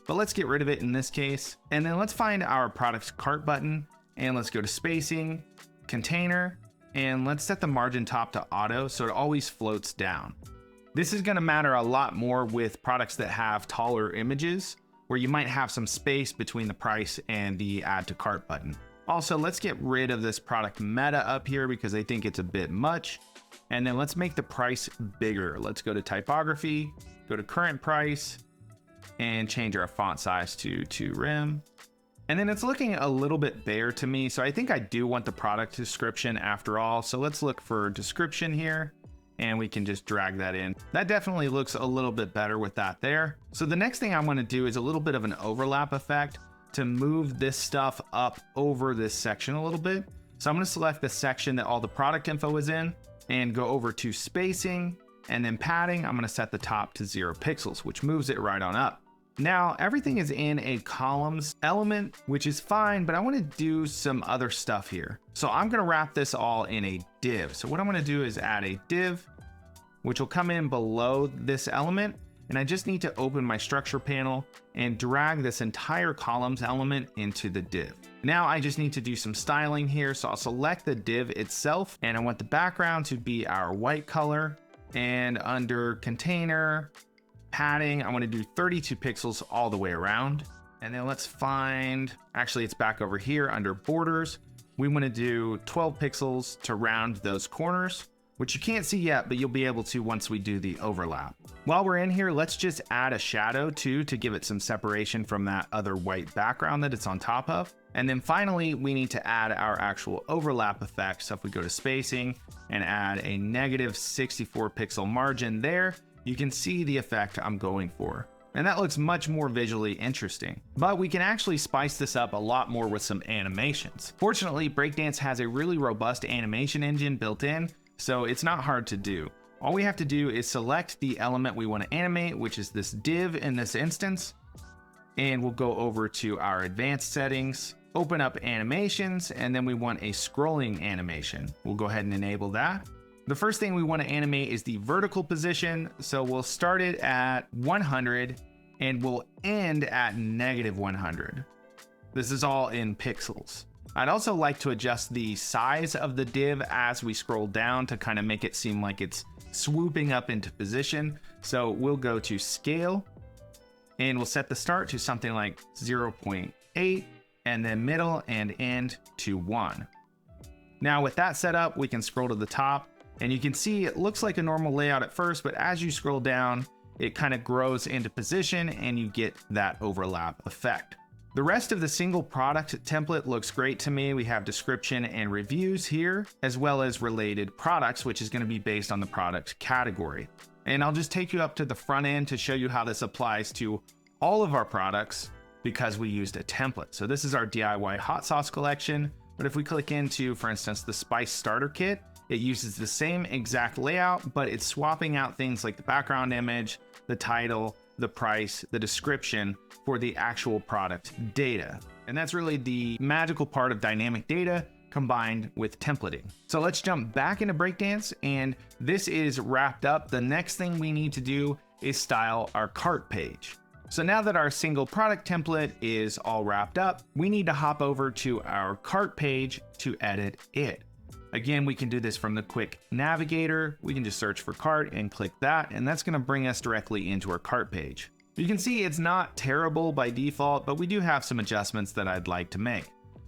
But let's get rid of it in this case. And then let's find our products cart button and let's go to spacing, container, and let's set the margin top to auto so it always floats down. This is gonna matter a lot more with products that have taller images where you might have some space between the price and the add to cart button. Also, let's get rid of this product meta up here because I think it's a bit much. And then let's make the price bigger. Let's go to typography, go to current price, and change our font size to 2 rem. And then it's looking a little bit bare to me, so I think I do want the product description after all. So let's look for description here, and we can just drag that in. That definitely looks a little bit better with that there. So the next thing I want to do is a little bit of an overlap effect to move this stuff up over this section a little bit. So I'm going to select the section that all the product info is in and go over to spacing, and then padding. I'm going to set the top to 0 pixels, which moves it right on up. Now everything is in a columns element, which is fine, but I want to do some other stuff here. So I'm going to wrap this all in a div. So what I'm going to do is add a div, which will come in below this element. And I just need to open my structure panel and drag this entire columns element into the div. Now I just need to do some styling here. So I'll select the div itself, and I want the background to be our white color. And under container, padding, I want to do 32 pixels all the way around. And then let's find, actually it's back over here under borders. We want to do 12 pixels to round those corners, which you can't see yet, but you'll be able to once we do the overlap. While we're in here, let's just add a shadow too to give it some separation from that other white background that it's on top of. And then finally, we need to add our actual overlap effect. So if we go to spacing and add a -64 pixel margin there, you can see the effect I'm going for. And that looks much more visually interesting. But we can actually spice this up a lot more with some animations. Fortunately, Breakdance has a really robust animation engine built in, so it's not hard to do. All we have to do is select the element we want to animate, which is this div in this instance, and we'll go over to our advanced settings, open up animations, and then we want a scrolling animation. We'll go ahead and enable that. The first thing we want to animate is the vertical position, so we'll start it at 100 and we'll end at -100. This is all in pixels. I'd also like to adjust the size of the div as we scroll down to kind of make it seem like it's swooping up into position. So we'll go to scale and we'll set the start to something like 0.8 and then middle and end to 1. Now with that set up, we can scroll to the top. And you can see it looks like a normal layout at first, but as you scroll down, it kind of grows into position and you get that overlap effect. The rest of the single product template looks great to me. We have description and reviews here, as well as related products, which is going to be based on the product category. And I'll just take you up to the front end to show you how this applies to all of our products because we used a template. So this is our DIY hot sauce collection. But if we click into, for instance, the Spice Starter Kit, it uses the same exact layout, but it's swapping out things like the background image, the title, the price, the description for the actual product data. And that's really the magical part of dynamic data combined with templating. So let's jump back into Breakdance, and this is wrapped up. The next thing we need to do is style our cart page. So now that our single product template is all wrapped up, we need to hop over to our cart page to edit it. Again, we can do this from the quick navigator. We can just search for cart and click that, and that's going to bring us directly into our cart page. You can see it's not terrible by default, but we do have some adjustments that I'd like to make.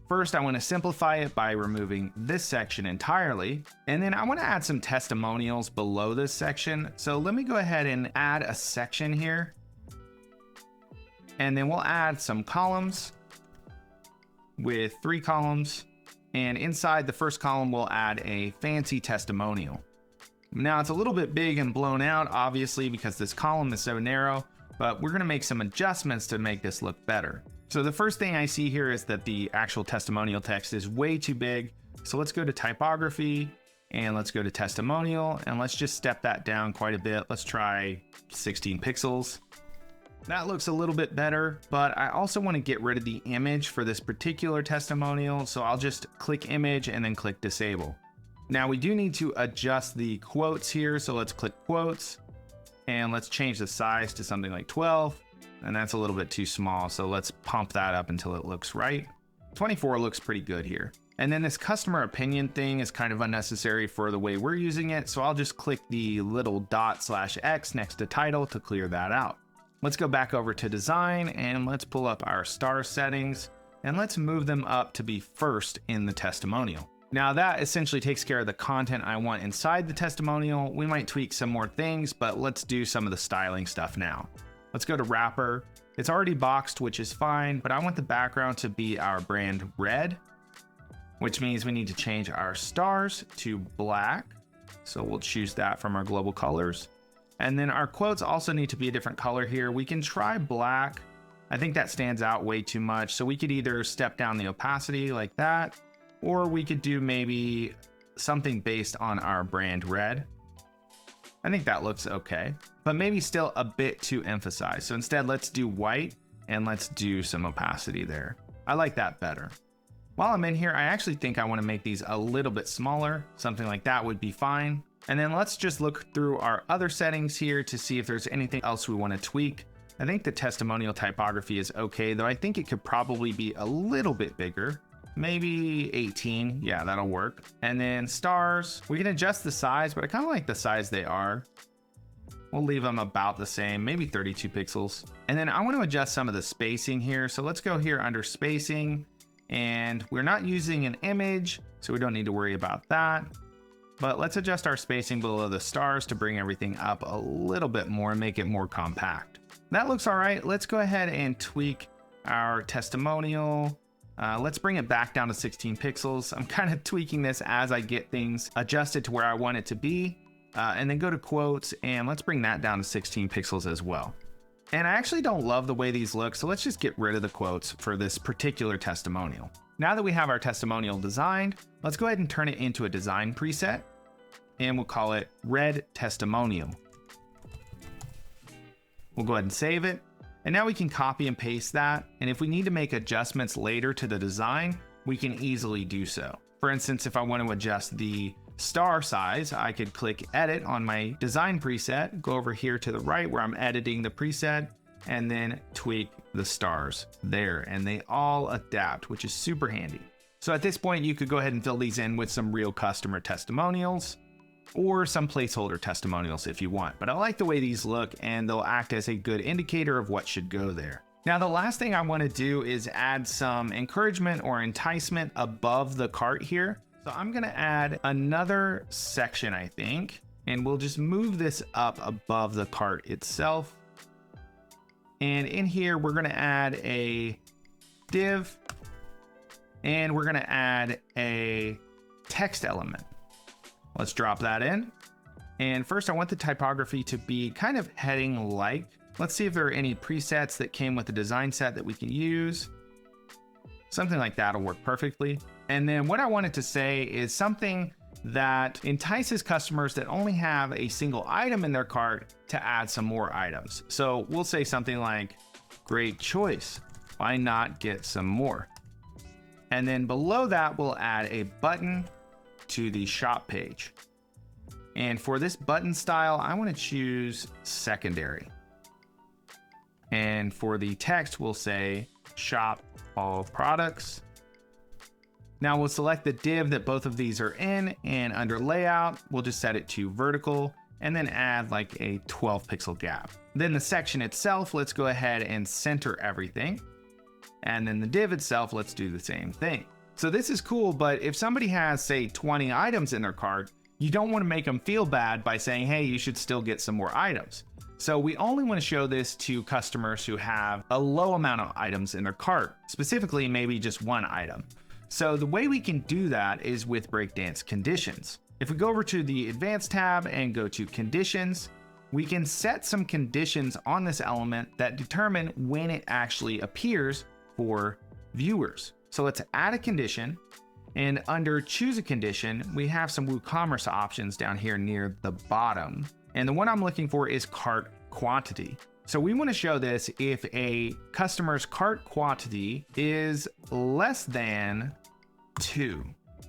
First, I want to simplify it by removing this section entirely, and then I want to add some testimonials below this section. So let me go ahead and add a section here, and then we'll add some columns with 3 columns. And inside the first column, we'll add a fancy testimonial. Now it's a little bit big and blown out, obviously, because this column is so narrow, but we're going to make some adjustments to make this look better. So the first thing I see here is that the actual testimonial text is way too big. So let's go to typography and let's go to testimonial, and let's just step that down quite a bit. Let's try 16 pixels. That looks a little bit better, but I also want to get rid of the image for this particular testimonial, so I'll just click image and then click disable. Now we do need to adjust the quotes here, so let's click quotes and let's change the size to something like 12, and that's a little bit too small, so let's pump that up until it looks right. 24 looks pretty good here. And then this customer opinion thing is kind of unnecessary for the way we're using it, so I'll just click the little dot/X next to title to clear that out. Let's go back over to design and let's pull up our star settings and let's move them up to be first in the testimonial. Now that essentially takes care of the content I want inside the testimonial. We might tweak some more things, but let's do some of the styling stuff now. Let's go to wrapper. It's already boxed, which is fine, but I want the background to be our brand red, which means we need to change our stars to black. So we'll choose that from our global colors. And then our quotes also need to be a different color here. We can try black. I think that stands out way too much. So we could either step down the opacity like that, or we could do maybe something based on our brand red. I think that looks okay, but maybe still a bit too emphasized. So instead, let's do white and let's do some opacity there. I like that better. While I'm in here, I actually think I want to make these a little bit smaller. Something like that would be fine. And then let's just look through our other settings here to see if there's anything else we want to tweak. I think the testimonial typography is okay, though I think it could probably be a little bit bigger. Maybe 18, yeah, that'll work. And then stars, we can adjust the size, but I kind of like the size they are. We'll leave them about the same, maybe 32 pixels. And then I want to adjust some of the spacing here. So let's go here under spacing, and we're not using an image, so we don't need to worry about that. But let's adjust our spacing below the stars to bring everything up a little bit more and make it more compact. That looks all right. Let's go ahead and tweak our testimonial. Let's bring it back down to 16 pixels. I'm kind of tweaking this as I get things adjusted to where I want it to be. And then go to quotes and let's bring that down to 16 pixels as well. And I actually don't love the way these look, so let's just get rid of the quotes for this particular testimonial. Now that we have our testimonial designed, let's go ahead and turn it into a design preset. And we'll call it Red Testimonial. We'll go ahead and save it. And now we can copy and paste that. And if we need to make adjustments later to the design, we can easily do so. For instance, if I want to adjust the star size, I could click edit on my design preset, go over here to the right where I'm editing the preset, and then tweak the stars there. And they all adapt, which is super handy. So at this point, you could go ahead and fill these in with some real customer testimonials, or some placeholder testimonials if you want. But I like the way these look, and they'll act as a good indicator of what should go there. Now, the last thing I want to do is add some encouragement or enticement above the cart here. So I'm going to add another section, I think, and we'll just move this up above the cart itself. And in here, we're going to add a div, and we're going to add a text element. Let's drop that in. And first I want the typography to be kind of heading like. Let's see if there are any presets that came with the design set that we can use. Something like that will work perfectly. And then what I wanted to say is something that entices customers that only have a single item in their cart to add some more items. So we'll say something like, great choice, why not get some more? And then below that, we'll add a button to the shop page. And for this button style, I want to choose secondary. And for the text, we'll say shop all products. Now we'll select the div that both of these are in, and under layout, we'll just set it to vertical and then add like a 12 pixel gap. Then the section itself, let's go ahead and center everything. And then the div itself, let's do the same thing. So this is cool, but if somebody has, say, 20 items in their cart, you don't want to make them feel bad by saying, hey, you should still get some more items. So we only want to show this to customers who have a low amount of items in their cart, specifically maybe just one item. So the way we can do that is with Breakdance conditions. If we go over to the Advanced tab and go to Conditions, we can set some conditions on this element that determine when it actually appears for viewers. So let's add a condition, and under Choose a Condition, we have some WooCommerce options down here near the bottom. And the one I'm looking for is cart quantity. So we want to show this if a customer's cart quantity is less than 2.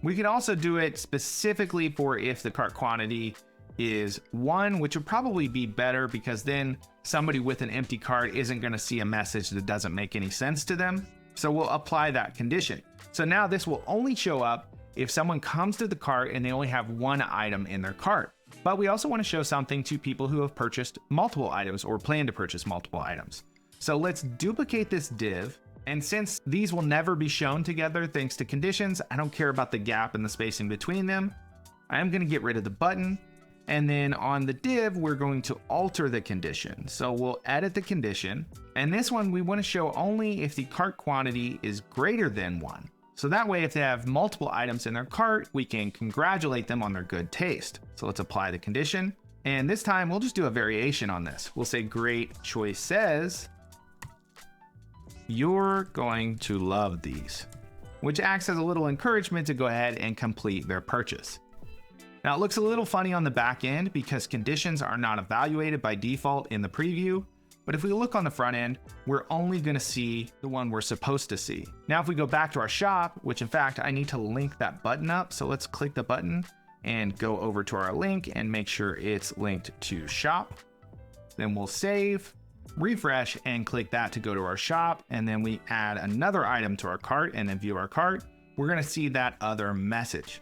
We could also do it specifically for if the cart quantity is 1, which would probably be better because then somebody with an empty cart isn't going to see a message that doesn't make any sense to them. So we'll apply that condition. So now this will only show up if someone comes to the cart and they only have one item in their cart. But we also want to show something to people who have purchased multiple items or plan to purchase multiple items. So let's duplicate this div. And since these will never be shown together thanks to conditions, I don't care about the gap and the spacing between them. I am going to get rid of the button. And then on the div, we're going to alter the condition. So we'll edit the condition. And this one, we want to show only if the cart quantity is greater than 1. So that way, if they have multiple items in their cart, we can congratulate them on their good taste. So let's apply the condition. And this time we'll just do a variation on this. We'll say great choice says, you're going to love these, which acts as a little encouragement to go ahead and complete their purchase. Now it looks a little funny on the back end because conditions are not evaluated by default in the preview. But if we look on the front end, we're only going to see the one we're supposed to see. Now, if we go back to our shop, which in fact, I need to link that button up. So let's click the button and go over to our link and make sure it's linked to shop. Then we'll save, refresh, and click that to go to our shop. And then we add another item to our cart and then view our cart. We're going to see that other message.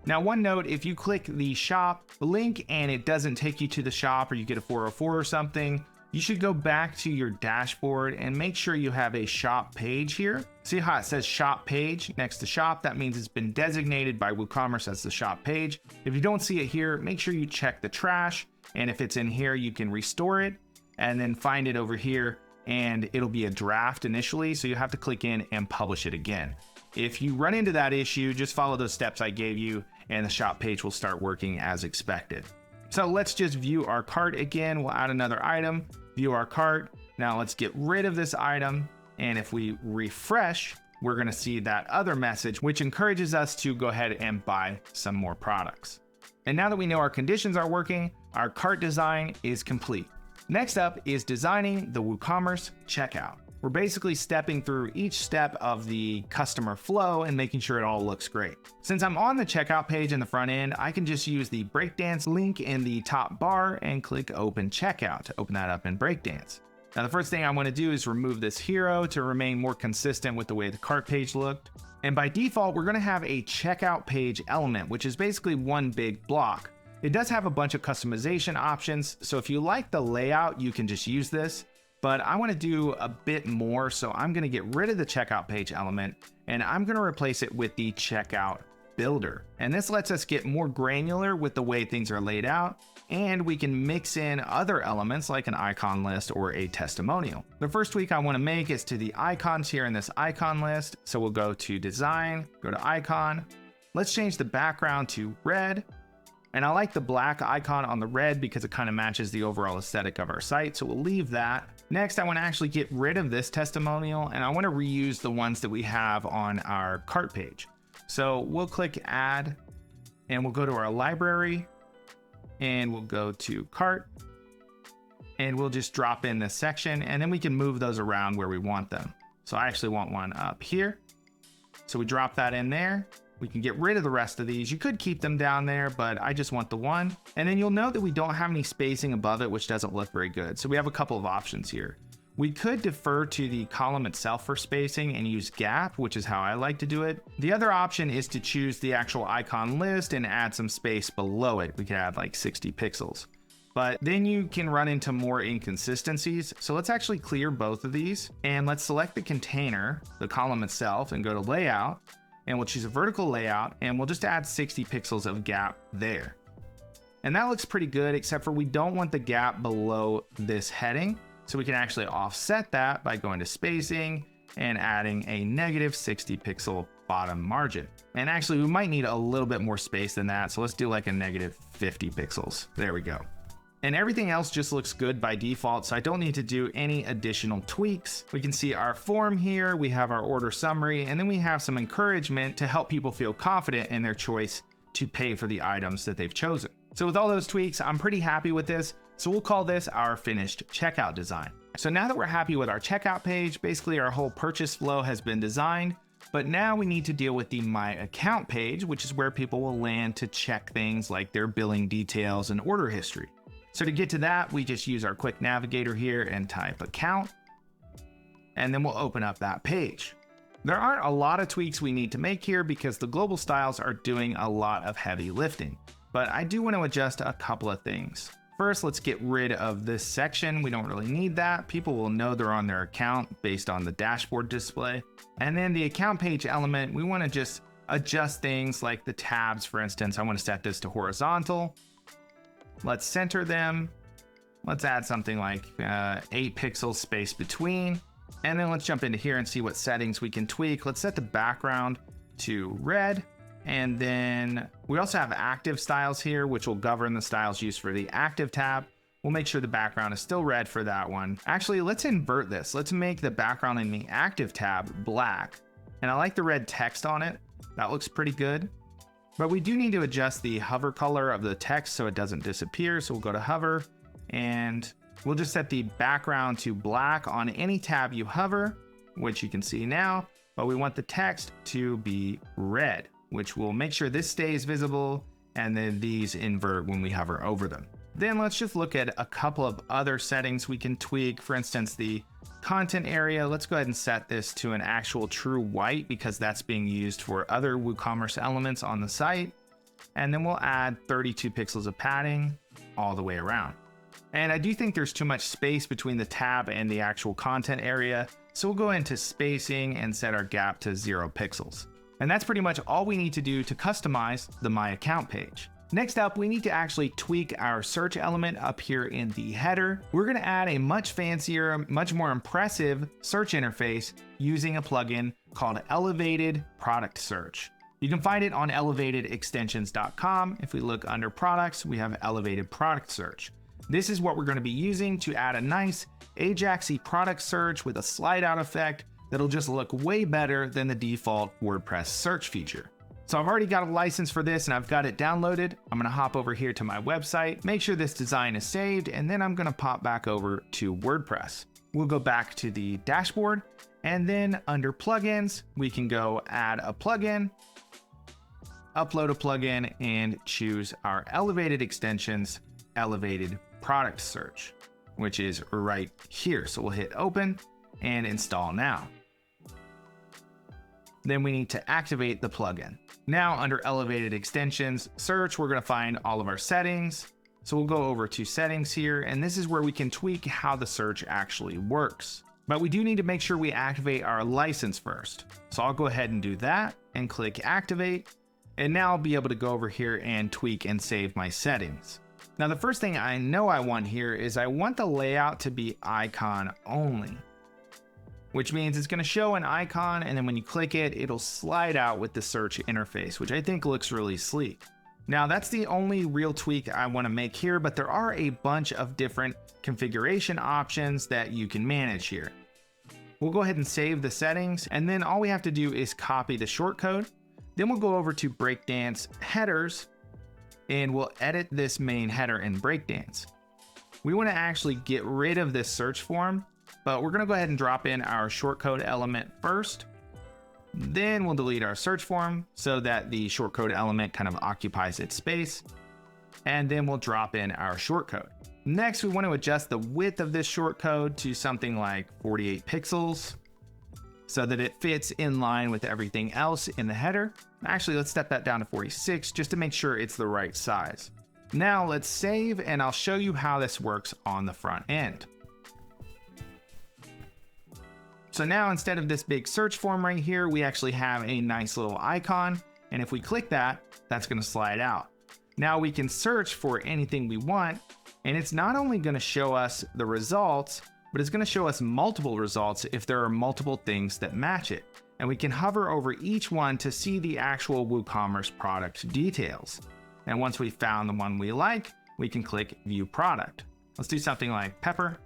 Now, one note, if you click the shop link and it doesn't take you to the shop or you get a 404 or something, you should go back to your dashboard and make sure you have a shop page here. See how it says shop page next to shop? That means it's been designated by WooCommerce as the shop page. If you don't see it here, make sure you check the trash. And if it's in here, you can restore it and then find it over here and it'll be a draft initially. So you have to click in and publish it again. If you run into that issue, just follow those steps I gave you and the shop page will start working as expected. So let's just view our cart again. We'll add another item. View our cart. Now let's get rid of this item. And if we refresh, we're going to see that other message, which encourages us to go ahead and buy some more products. And now that we know our conditions are working, our cart design is complete. Next up is designing the WooCommerce checkout. We're basically stepping through each step of the customer flow and making sure it all looks great. Since I'm on the checkout page in the front end, I can just use the Breakdance link in the top bar and click Open Checkout to open that up in Breakdance. Now, the first thing I want to do is remove this hero to remain more consistent with the way the cart page looked. And by default, we're going to have a checkout page element, which is basically one big block. It does have a bunch of customization options, so if you like the layout, you can just use this. But I want to do a bit more, so I'm going to get rid of the checkout page element and I'm going to replace it with the checkout builder. And this lets us get more granular with the way things are laid out, and we can mix in other elements like an icon list or a testimonial. The first tweak I want to make is to the icons here in this icon list. So we'll go to design, go to icon. Let's change the background to red. And I like the black icon on the red because it kind of matches the overall aesthetic of our site. So we'll leave that. Next, I want to actually get rid of this testimonial and I want to reuse the ones that we have on our cart page. So we'll click add and we'll go to our library and we'll go to cart and we'll just drop in this section and then we can move those around where we want them. So I actually want one up here. So we drop that in there. We can get rid of the rest of these. You could keep them down there, but I just want the one. And then you'll note that we don't have any spacing above it, which doesn't look very good. So we have a couple of options here. We could defer to the column itself for spacing and use gap, which is how I like to do it. The other option is to choose the actual icon list and add some space below it. We could add like 60 pixels. But then you can run into more inconsistencies. So let's actually clear both of these and let's select the container, the column itself, and go to layout. And we'll choose a vertical layout and we'll just add 60 pixels of gap there. And that looks pretty good, except for we don't want the gap below this heading. So we can actually offset that by going to spacing and adding a negative 60 pixel bottom margin. And actually we might need a little bit more space than that. So let's do like a negative 50 pixels. There we go. And everything else just looks good by default, so I don't need to do any additional tweaks. We can see our form here, we have our order summary, and then we have some encouragement to help people feel confident in their choice to pay for the items that they've chosen. So with all those tweaks, I'm pretty happy with this, so we'll call this our finished checkout design. So now that we're happy with our checkout page, basically our whole purchase flow has been designed, but now we need to deal with the My Account page, which is where people will land to check things like their billing details and order history. So to get to that, we just use our quick navigator here and type account, and then we'll open up that page. There aren't a lot of tweaks we need to make here because the global styles are doing a lot of heavy lifting, but I do want to adjust a couple of things. First, let's get rid of this section. We don't really need that. People will know they're on their account based on the dashboard display. And then the account page element, we want to just adjust things like the tabs. For instance, I want to set this to horizontal. Let's center them. Let's add something like 8 pixels space between. And then let's jump into here and see what settings we can tweak. Let's set the background to red. And then we also have active styles here, which will govern the styles used for the active tab. We'll make sure the background is still red for that one. Actually, let's invert this. Let's make the background in the active tab black. And I like the red text on it. That looks pretty good. But we do need to adjust the hover color of the text so it doesn't disappear. So we'll go to hover and we'll just set the background to black on any tab you hover, which you can see now, but we want the text to be red, which will make sure this stays visible and then these invert when we hover over them. Then let's just look at a couple of other settings we can tweak. For instance, the content area, let's go ahead and set this to an actual true white because that's being used for other WooCommerce elements on the site. And then we'll add 32 pixels of padding all the way around. And I do think there's too much space between the tab and the actual content area. So we'll go into spacing and set our gap to 0 pixels. And that's pretty much all we need to do to customize the My Account page. Next up, we need to actually tweak our search element up here in the header. We're going to add a much fancier, much more impressive search interface using a plugin called Elevated Product Search. You can find it on elevatedextensions.com. If we look under products, we have Elevated Product Search. This is what we're going to be using to add a nice Ajax-y product search with a slide out effect that'll just look way better than the default WordPress search feature. So I've already got a license for this and I've got it downloaded. I'm going to hop over here to my website, make sure this design is saved, and then I'm going to pop back over to WordPress. We'll go back to the dashboard and then under plugins, we can go add a plugin, upload a plugin, and choose our Elevated Extensions, Elevated Product Search, which is right here. So we'll hit open and install now. Then we need to activate the plugin. Now under Elevated Extensions Search, we're going to find all of our settings. So we'll go over to settings here, and this is where we can tweak how the search actually works. But we do need to make sure we activate our license first. So I'll go ahead and do that and click activate. And now I'll be able to go over here and tweak and save my settings. Now the first thing I know I want here is I want the layout to be icon only, which means it's going to show an icon, and then when you click it, it'll slide out with the search interface, which I think looks really sleek. Now that's the only real tweak I want to make here, but there are a bunch of different configuration options that you can manage here. We'll go ahead and save the settings, and then all we have to do is copy the shortcode. Then we'll go over to Breakdance headers and we'll edit this main header in Breakdance. We want to actually get rid of this search form, but we're going to go ahead and drop in our shortcode element first. Then we'll delete our search form so that the shortcode element kind of occupies its space. And then we'll drop in our shortcode. Next, we want to adjust the width of this shortcode to something like 48 pixels so that it fits in line with everything else in the header. Actually, let's step that down to 46 just to make sure it's the right size. Now let's save and I'll show you how this works on the front end. So now instead of this big search form right here, we actually have a nice little icon. And if we click that, that's going to slide out. Now we can search for anything we want. And it's not only going to show us the results, but it's going to show us multiple results if there are multiple things that match it. And we can hover over each one to see the actual WooCommerce product details. And once we've found the one we like, we can click View Product. Let's do something like pepper.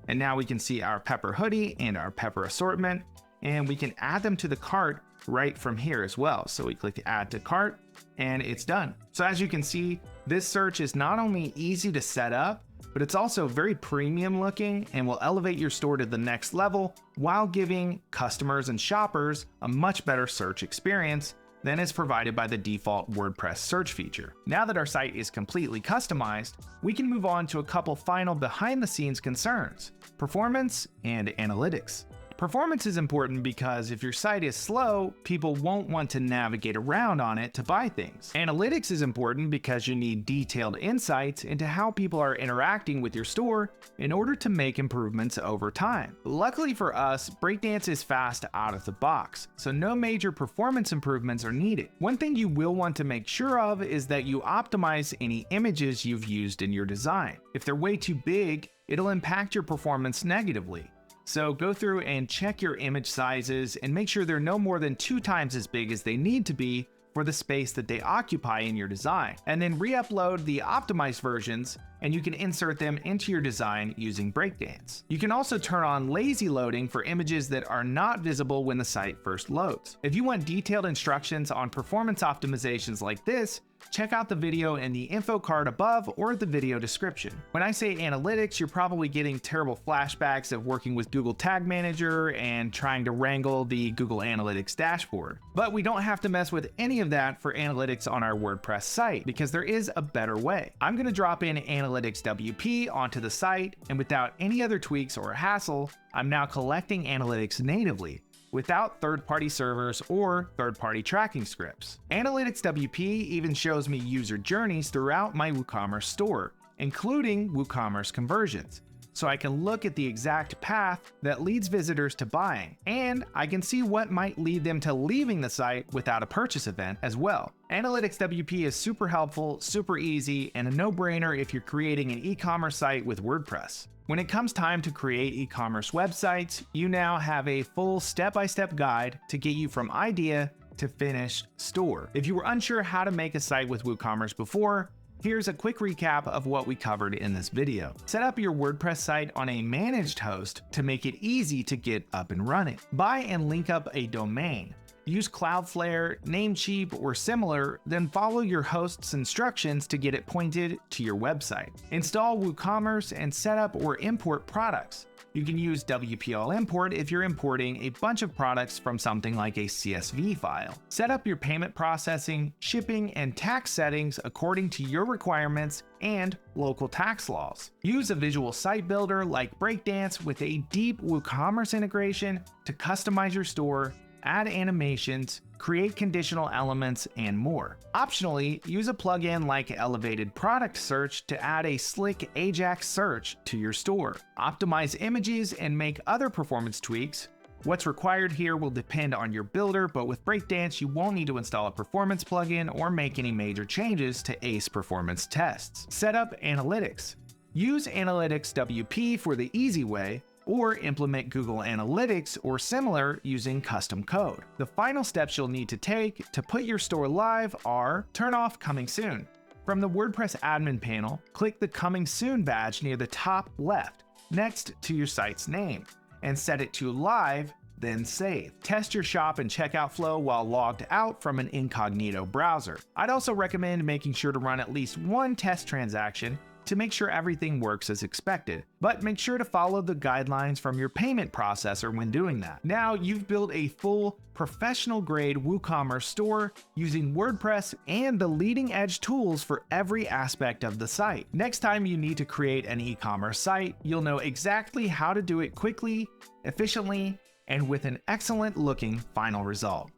And now we can see our pepper hoodie and our pepper assortment, and we can add them to the cart right from here as well. So we click Add to Cart and it's done. So as you can see, this search is not only easy to set up, but it's also very premium looking and will elevate your store to the next level while giving customers and shoppers a much better search experience than is provided by the default WordPress search feature. Now that our site is completely customized, we can move on to a couple final behind the scenes concerns: performance and analytics. Performance is important because if your site is slow, people won't want to navigate around on it to buy things. Analytics is important because you need detailed insights into how people are interacting with your store in order to make improvements over time. Luckily for us, Breakdance is fast out of the box, so no major performance improvements are needed. One thing you will want to make sure of is that you optimize any images you've used in your design. If they're way too big, it'll impact your performance negatively. So go through and check your image sizes and make sure they're no more than 2 times as big as they need to be for the space that they occupy in your design. And then re-upload the optimized versions and you can insert them into your design using Breakdance. You can also turn on lazy loading for images that are not visible when the site first loads. If you want detailed instructions on performance optimizations like this, check out the video in the info card above or the video description. When I say analytics, you're probably getting terrible flashbacks of working with Google Tag Manager and trying to wrangle the Google Analytics dashboard. But we don't have to mess with any of that for analytics on our WordPress site because there is a better way. I'm going to drop in Analytics WP onto the site, and without any other tweaks or hassle, I'm now collecting analytics natively, without third-party servers or third-party tracking scripts. Analytics WP even shows me user journeys throughout my WooCommerce store, including WooCommerce conversions, so I can look at the exact path that leads visitors to buying, and I can see what might lead them to leaving the site without a purchase event as well. Analytics WP is super helpful, super easy, and a no-brainer if you're creating an e-commerce site with WordPress. When it comes time to create e-commerce websites, you now have a full step-by-step guide to get you from idea to finished store. If you were unsure how to make a site with WooCommerce before, here's a quick recap of what we covered in this video. Set up your WordPress site on a managed host to make it easy to get up and running. Buy and link up a domain. Use Cloudflare, Namecheap, or similar, then follow your host's instructions to get it pointed to your website. Install WooCommerce and set up or import products. You can use WP import if you're importing a bunch of products from something like a CSV file. Set up your payment processing, shipping, and tax settings according to your requirements and local tax laws. Use a visual site builder like Breakdance with a deep WooCommerce integration to customize your store, add animations, create conditional elements, and more. Optionally, use a plugin like Elevated Product Search to add a slick Ajax search to your store. Optimize images and make other performance tweaks. What's required here will depend on your builder, but with Breakdance, you won't need to install a performance plugin or make any major changes to ace performance tests. Set up analytics. Use Analytics WP for the easy way, or implement Google Analytics or similar using custom code. The final steps you'll need to take to put your store live are: turn off Coming Soon. From the WordPress admin panel, click the Coming Soon badge near the top left, next to your site's name, and set it to Live then save. Test your shop and checkout flow while logged out from an incognito browser. I'd also recommend making sure to run at least one test transaction to make sure everything works as expected, but make sure to follow the guidelines from your payment processor when doing that. Now you've built a full professional-grade WooCommerce store using WordPress and the leading-edge tools for every aspect of the site. Next time you need to create an e-commerce site, you'll know exactly how to do it quickly, efficiently, and with an excellent-looking final result.